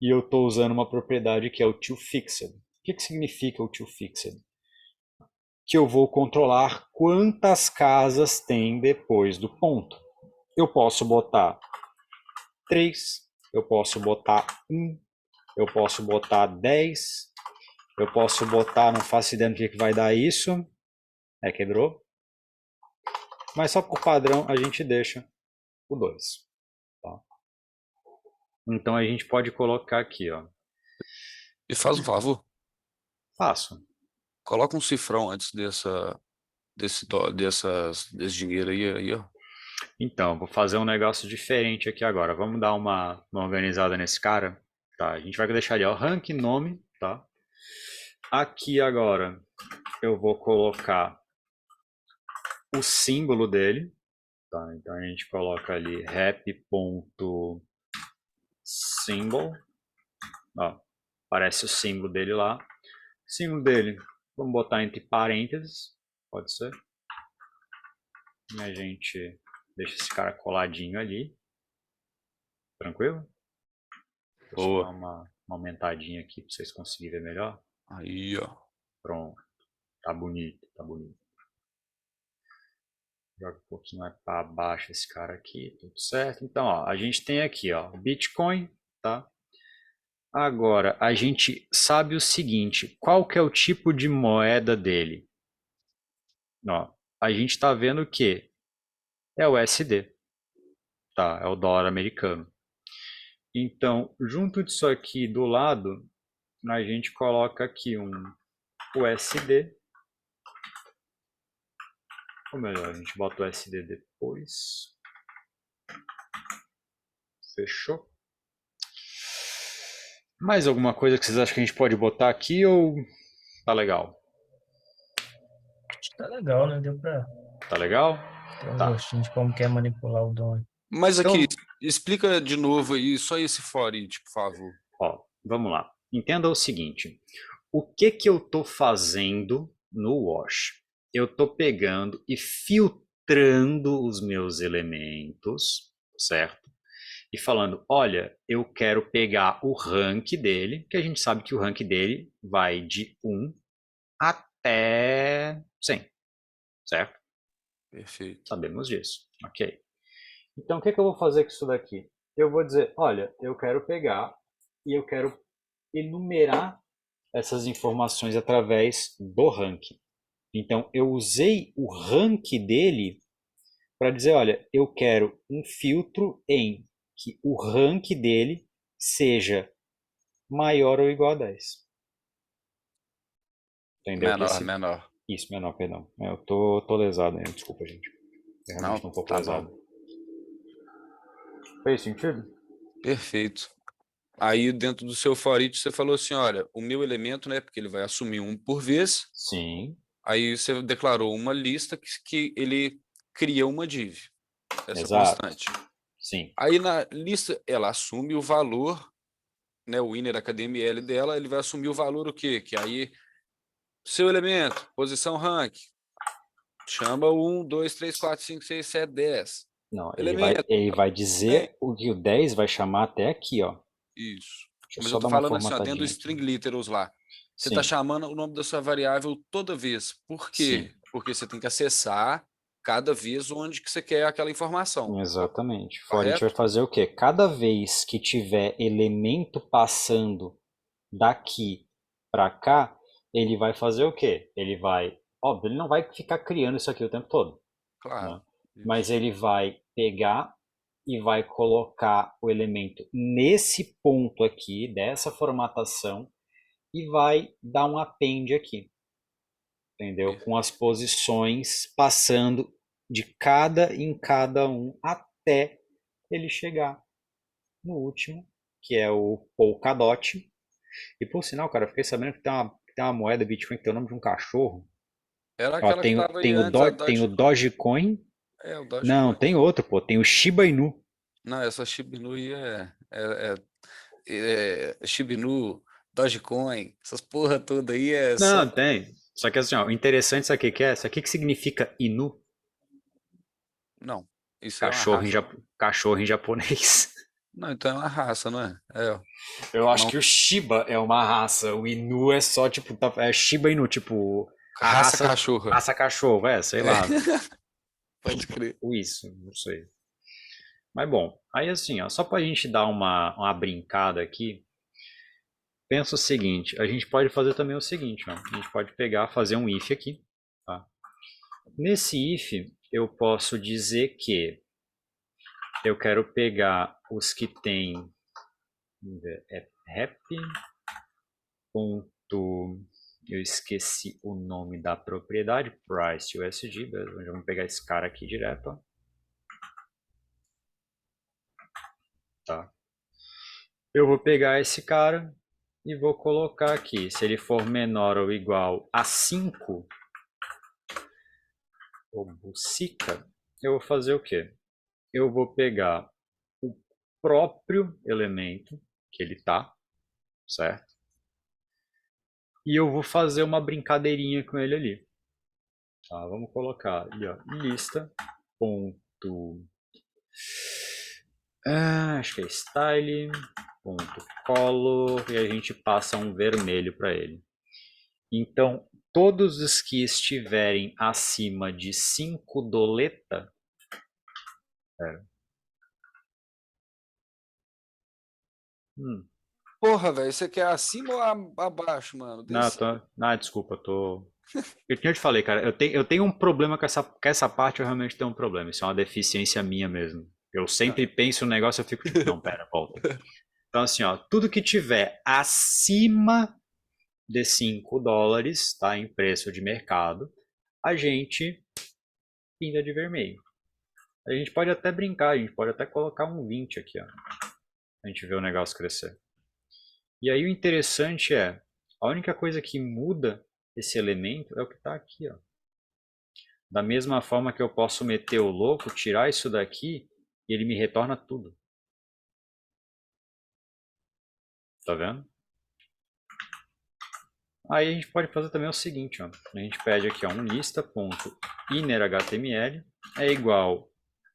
e eu estou usando uma propriedade que é o toFixed. O que significa o toFixed? Que eu vou controlar quantas casas tem depois do ponto. Eu posso botar 3, eu posso botar 1, eu posso botar 10, eu posso botar, não faço ideia do que vai dar isso. Quebrou. Mas só por padrão a gente deixa o 2. Tá? Então a gente pode colocar aqui, ó. E faz um favor. Faço. Coloca um cifrão antes desse dinheiro aí, ó. Então, vou fazer um negócio diferente aqui agora. Vamos dar uma organizada nesse cara. Tá, a gente vai deixar ali, ó, rank, nome, tá? Aqui agora eu vou colocar o símbolo dele. Tá? Então a gente coloca ali happy.symbol. Ó, aparece o símbolo dele lá. O símbolo dele, vamos botar entre parênteses, pode ser. E a gente deixa esse cara coladinho ali. Tranquilo? Deixa eu só Boa. dar uma aumentadinha aqui para vocês conseguirem ver melhor. Aí, ó. Pronto. Tá bonito, tá bonito. Joga um pouquinho mais para baixo esse cara aqui, tudo certo. Então, ó, a gente tem aqui, ó, o Bitcoin, tá? Agora, a gente sabe o seguinte, qual que é o tipo de moeda dele? Ó, a gente está vendo que é o USD, tá? É o dólar americano. Então, junto disso aqui do lado, a gente coloca aqui um USD. Ou melhor, a gente bota o USD depois. Fechou? Mais alguma coisa que vocês acham que a gente pode botar aqui ou tá legal? Acho que tá legal, né? Deu pra Tá legal? ter um Tá. gostinho de como quer manipular o Dom. Mas aqui, Então, explica de novo aí, só esse for each, por favor. ó, vamos lá. Entenda o seguinte. O que que eu tô fazendo no wash? Eu tô pegando e filtrando os meus elementos, certo? E falando, olha, eu quero pegar o rank dele, que a gente sabe que o rank dele vai de 1 até 100, certo? Perfeito. Sabemos disso, ok. Então, o que que eu vou fazer com isso daqui? Eu vou dizer, olha, eu quero pegar e eu quero enumerar essas informações através do rank. Então, eu usei o rank dele para dizer, olha, eu quero um filtro em que o rank dele seja maior ou igual a 10. Entendeu? Menor. Isso, menor, perdão. Eu tô lesado ainda, desculpa, gente. Eu Não, realmente tô um pouco tá lesado. bom. Fez sentido? Perfeito. Aí dentro do seu for each você falou assim, olha, o meu elemento, né, porque ele vai assumir um por vez, Sim, aí você declarou uma lista que ele cria uma div, essa exato. constante. Sim, Aí na lista ela assume o valor, né, o inner HTML dela, ele vai assumir o valor o quê? Que aí seu elemento, posição rank, chama o 1, 2, 3, 4, 5, 6, 7, 10. não, Elemento, ele vai tem. dizer o que o 10 vai chamar até aqui, ó. Isso. Deixa eu Mas só eu tô dar uma falando assim, ó, dentro do formatadinha string aqui. literals lá. Você está Sim, chamando o nome da sua variável toda vez. Por quê? sim, Porque você tem que acessar cada vez onde que você quer aquela informação. exatamente. For each vai Correto? fazer o quê? Cada vez que tiver elemento passando daqui para cá, ele vai fazer o quê? Ele vai, óbvio, ele não vai ficar criando isso aqui o tempo todo, Claro. né? Mas Isso. ele vai pegar e vai colocar o elemento nesse ponto aqui, dessa formatação, e vai dar um append aqui, entendeu? Com as Perfeito. posições passando de cada em cada um até ele chegar no último, que é o Polkadot. E por sinal, cara, eu fiquei sabendo que tem uma moeda Bitcoin que tem o nome de um cachorro. Era Ó, aquela que estava aí antes, tem o Dogecoin. o Não, Dogecoin. tem outro, pô. Tem o Shiba Inu. Não, essa Shiba Inu aí é Shiba Inu, Dogecoin, essas porra toda aí é só... Não, tem. Só que assim, ó, o interessante, sabe o que que é? Sabe o que significa Inu? Não, isso é uma Cachorro raça. Cachorro em japonês. Não, então é uma raça, não é? É, Eu acho não, que o Shiba é uma raça, o Inu é só, tipo, é Shiba Inu, tipo, a raça cachorra. raça cachorro, sei lá, Pode crer. ou isso, não sei. Mas bom, aí assim, ó, só pra gente dar uma brincada aqui, pensa o seguinte, a gente pode fazer também o seguinte, ó, a gente pode pegar, fazer um if aqui, tá? Nesse if, eu posso dizer que eu quero pegar os que tem, vamos ver, rep. Eu esqueci o nome da propriedade, price USD, beleza? Vamos pegar esse cara aqui direto, ó. Tá. Eu vou pegar esse cara e vou colocar aqui, se ele for menor ou igual a 5, ou bucica, eu vou fazer o quê? Eu vou pegar o próprio elemento que ele tá, certo? E eu vou fazer uma brincadeirinha com ele ali. Tá, vamos colocar ali, ó, lista ponto Acho que é style, ponto color, e a gente passa um vermelho para ele. Então, todos os que estiverem acima de 5 doleta, Porra, velho, você quer acima ou abaixo, mano? desculpa, eu tinha te falei, cara, eu tenho um problema com essa parte, eu realmente tenho um problema. Isso é uma deficiência minha mesmo. Eu sempre penso no negócio, eu fico tipo, não, pera, volta. Então, assim, ó, tudo que tiver acima de 5 dólares, tá, em preço de mercado, a gente pinta de vermelho. A gente pode até brincar, a gente pode até colocar um 20 aqui, ó. A gente vê o negócio crescer. E aí o interessante é, a única coisa que muda esse elemento é o que está aqui, ó. Da mesma forma que eu posso meter o louco, tirar isso daqui e ele me retorna tudo. Tá vendo? Aí a gente pode fazer também o seguinte, ó. A gente pede aqui, ó, um lista.innerHTML é igual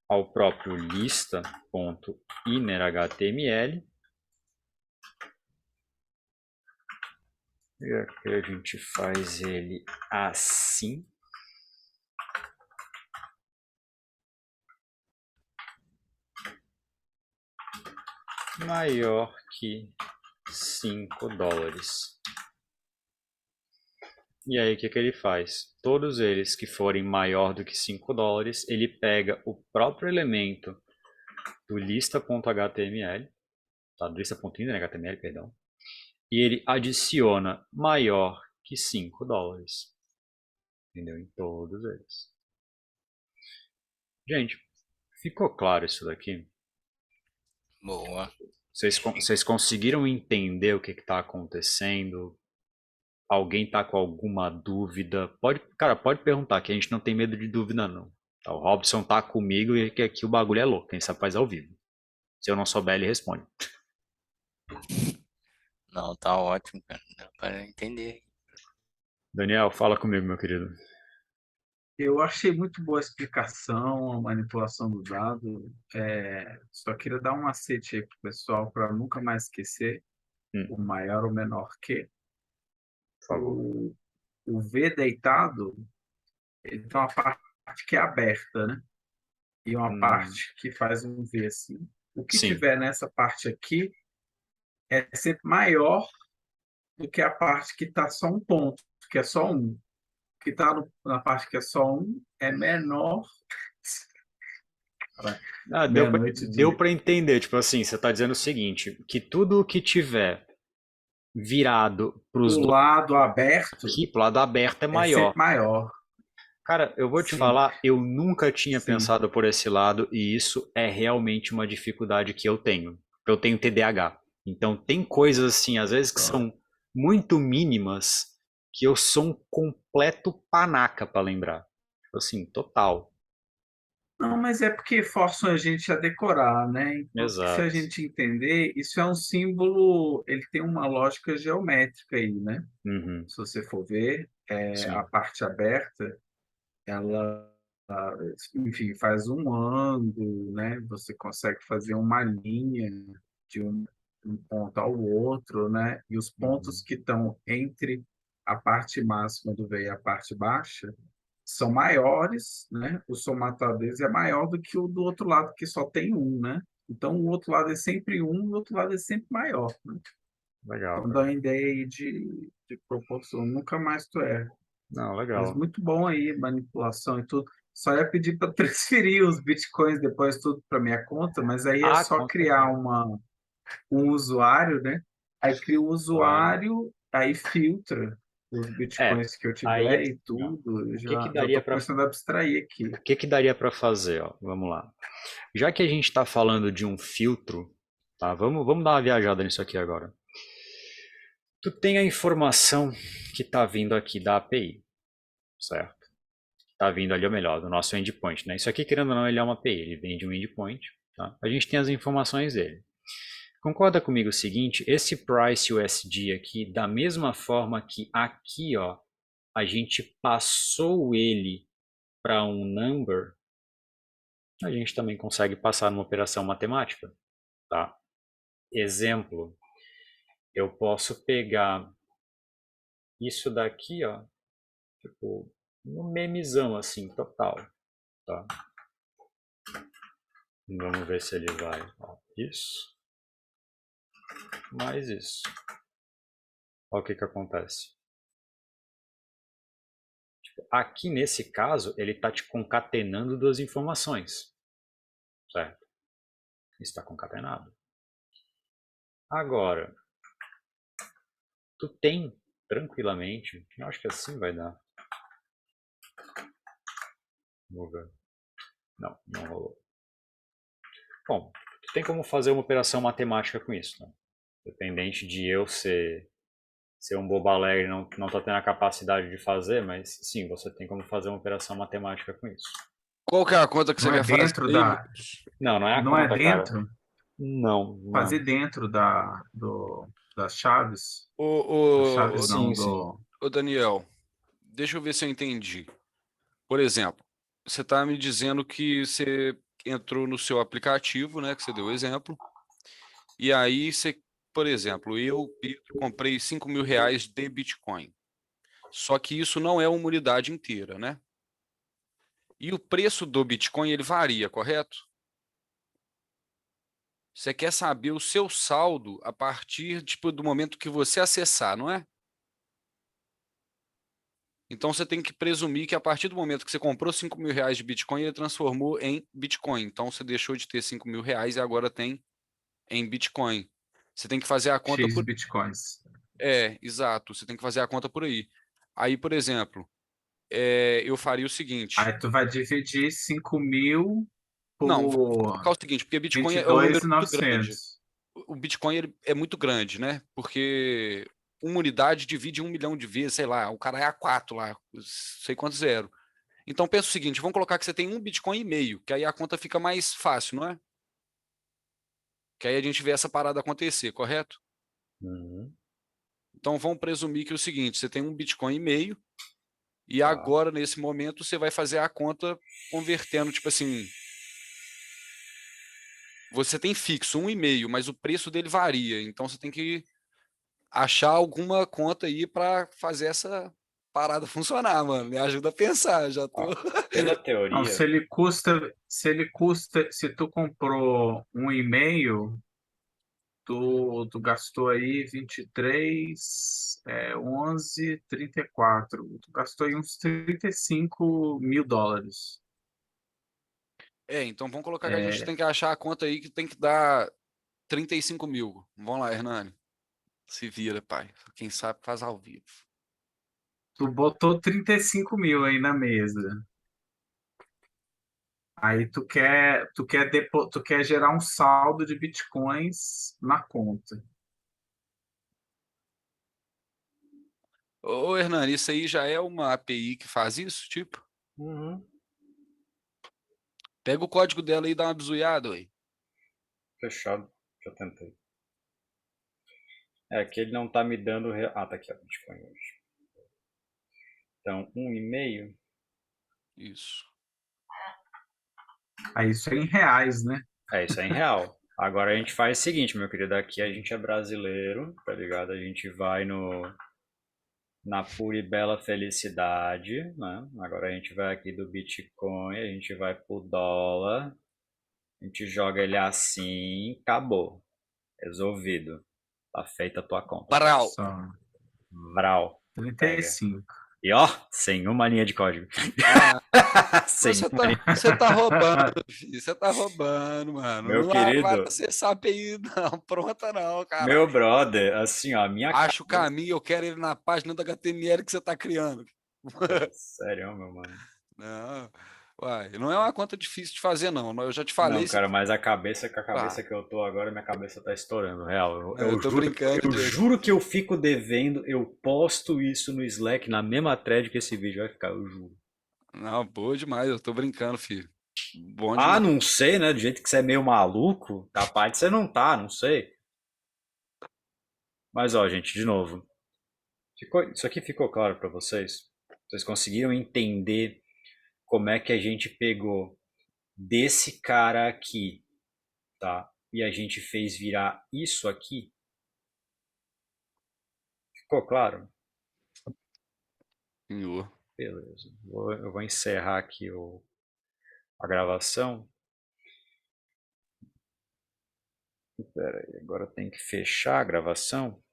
ao próprio lista.innerHTML. E aqui a gente faz ele assim. Maior que 5 dólares. E aí o que ele faz? Todos eles que forem maior do que 5 dólares, ele pega o próprio elemento do lista.html, tá? Do lista.innerHTML, perdão, e ele adiciona maior que 5 dólares. Entendeu? Em todos eles. Gente, ficou claro isso daqui? Boa. Vocês conseguiram entender o que está acontecendo? Alguém está com alguma dúvida? Cara, pode perguntar, que a gente não tem medo de dúvida, não. Tá, o Robson tá comigo e que aqui o bagulho é louco, quem sabe faz ao vivo. Se eu não souber, ele responde. Não, tá ótimo, cara. Dá para entender. Daniel, fala comigo, meu querido. Eu achei muito boa a explicação, a manipulação do dado. Só queria dar um macete aí pro pessoal para nunca mais esquecer o maior ou menor que. Por favor. O V deitado, ele tem uma parte que é aberta, né? E uma parte que faz um V assim. O que Sim. tiver nessa parte aqui é sempre maior do que a parte que está só um ponto, que é só um. O que está na parte que é só um é menor. Deu para entender, tipo assim, você tá dizendo o seguinte, que tudo que tiver virado pros O lado aberto aqui, pro lado aberto é é maior. sempre maior. Cara, eu vou te Sim. falar, eu nunca tinha Sim. pensado por esse lado e isso é realmente uma dificuldade que eu tenho. Eu tenho TDAH. Então tem coisas assim, às vezes que são muito mínimas que eu sou um completo panaca para lembrar. Tipo assim, total. Não, mas é porque forçam a gente a decorar, né? Então, se a Exato. gente entender, isso é um símbolo, ele tem uma lógica geométrica aí, né? Uhum. Se você for ver, a Sim. parte aberta, ela, enfim, faz um ângulo, né? Você consegue fazer uma linha de um ponto ao outro, né? E os pontos que estão entre a parte máxima do V e a parte baixa são maiores, né? O somatório deles é maior do que o do outro lado, que só tem um, né? Então, o outro lado é sempre um, o outro lado é sempre maior, né? Legal, Então, dá cara. uma ideia aí de proporção. Nunca mais tu erra. Não, Mas legal. muito bom aí, manipulação e tudo. Só ia pedir para transferir os bitcoins depois tudo para minha conta, mas aí é só Com criar certeza. um usuário, né? Aí cria o Claro. usuário, aí filtra os bitcoins que eu Aí tiver e assim, ó, tudo. o que que Já daria estou para começando a abstrair aqui. o que que daria para fazer, ó? Vamos lá. Já que a gente está falando de um filtro, tá? Vamos dar uma viajada nisso aqui agora. Tu tem a informação que está vindo aqui da API, certo? Está vindo ali, ou melhor, do nosso endpoint, né? Isso aqui, querendo ou não, ele é uma API, ele vem de um endpoint, tá? A gente tem as informações dele. Concorda comigo o seguinte, esse price USD aqui, da mesma forma que aqui, ó, a gente passou ele para um number, a gente também consegue passar numa operação matemática, tá? Exemplo, eu posso pegar isso daqui, ó, tipo, no memezão assim, total, tá? Vamos ver se ele vai, ó, isso, mais isso. Olha o que que acontece. Tipo, aqui nesse caso, ele está te concatenando duas informações, certo? Está concatenado. Agora, tu tem tranquilamente, eu acho que assim vai dar. Vou ver. Não, não rolou. Bom, tu tem como fazer uma operação matemática com isso, né? Dependente de eu ser um bobo alegre e não tá tendo a capacidade de fazer, mas sim, você tem como fazer uma operação matemática com isso. Qual que é a conta que você Não é quer fazer dentro aí, da. Marcos? Não é a Não é conta, cara. dentro? Não, não é. Fazer dentro das chaves? Das Ô, chaves não, Sim, sim. ô, Daniel, deixa eu ver se eu entendi. Por exemplo, você está me dizendo que você entrou no seu aplicativo, né, que você deu o exemplo, e aí você, por exemplo, eu, Pedro, comprei 5.000 reais de Bitcoin. Só que isso não é uma unidade inteira, né? E o preço do Bitcoin, ele varia, correto? Você quer saber o seu saldo a partir, tipo, do momento que você acessar, não é? Então você tem que presumir que a partir do momento que você comprou 5.000 reais de Bitcoin, ele transformou em Bitcoin. Então você deixou de ter 5.000 reais e agora tem em Bitcoin. Você tem que fazer a conta X por. bitcoins. Exato. Você tem que fazer a conta por aí. Aí, por exemplo, eu faria o seguinte. Aí tu vai dividir 5.000 Não, vou por colocar o seguinte, porque Bitcoin é um número muito grande. 22.900. O Bitcoin ele é muito grande, né? Porque uma unidade divide 1 milhão de vezes, sei lá, o cara é A4 lá, sei quanto zero. Então pensa o seguinte, vamos colocar que você tem 1,5 Bitcoin, que aí a conta fica mais fácil, não é? Que aí a gente vê essa parada acontecer, correto? Uhum. Então vamos presumir que é o seguinte, você tem 1,5 Bitcoin e Tá. agora, nesse momento, você vai fazer a conta convertendo, tipo assim, você tem fixo 1,5, mas o preço dele varia, então você tem que achar alguma conta aí para fazer essa parada funcionar, mano. Me ajuda a pensar, já tô. Ó, pela Não, teoria, se tu comprou 1,5, tu gastou aí 23, 11, 34. Tu gastou aí uns 35 mil dólares. Então vamos colocar que a gente É, tem que achar a conta aí que tem que dar 35 mil. Vamos lá, Hernani. Se vira, pai. Quem sabe faz ao vivo. tu botou 35 mil aí na mesa. Aí tu quer gerar um saldo de bitcoins na conta. Ô, Hernani, isso aí já é uma API que faz isso? Tipo, uhum, pega o código dela e dá uma bizuiada, aí. fechado, já tentei. É que ele não tá me dando. Ah, tá aqui, ó, Bitcoin hoje. Então, 1,5. Isso. Aí isso é em reais, né? É, isso é em real. Agora a gente faz o seguinte, meu querido, aqui a gente é brasileiro, tá ligado? A gente vai na pura e bela felicidade, né? Agora a gente vai aqui do Bitcoin, a gente vai pro dólar, a gente joga ele assim, acabou. Resolvido. Tá feita a tua conta, cara. Brau. Só Vral. Pega. 35. E ó, sem uma linha de código. Ah, sem você uma linha. você tá roubando, filho. Você tá roubando, mano. Meu Não vai querido, acessar a API, não. Pronta não, meu caralho. brother, assim, ó, a minha Acha o cabeça. caminho, eu quero ele na página do HTML que você tá criando. Sério, meu mano. Não, uai, não é uma conta difícil de fazer, não. Eu já te falei, Não, cara, mas a cabeça com a cabeça Ah, que eu tô agora, minha cabeça tá estourando, real. Eu, eu eu tô juro, brincando, eu Diego. juro que eu fico devendo, eu posto isso no Slack na mesma thread que esse vídeo vai ficar, eu juro. Não, boa demais, eu tô brincando, filho. Bom Ah, demais. não sei, né? Do jeito que você é meio maluco, capaz de você não tá, não sei. Mas ó, gente, de novo, isso aqui ficou claro pra vocês? Vocês conseguiram entender como é que a gente pegou desse cara aqui, tá? E a gente fez virar isso aqui. Ficou claro? Senhor. Beleza. Eu vou encerrar aqui a gravação. Espera aí, agora tem que fechar a gravação.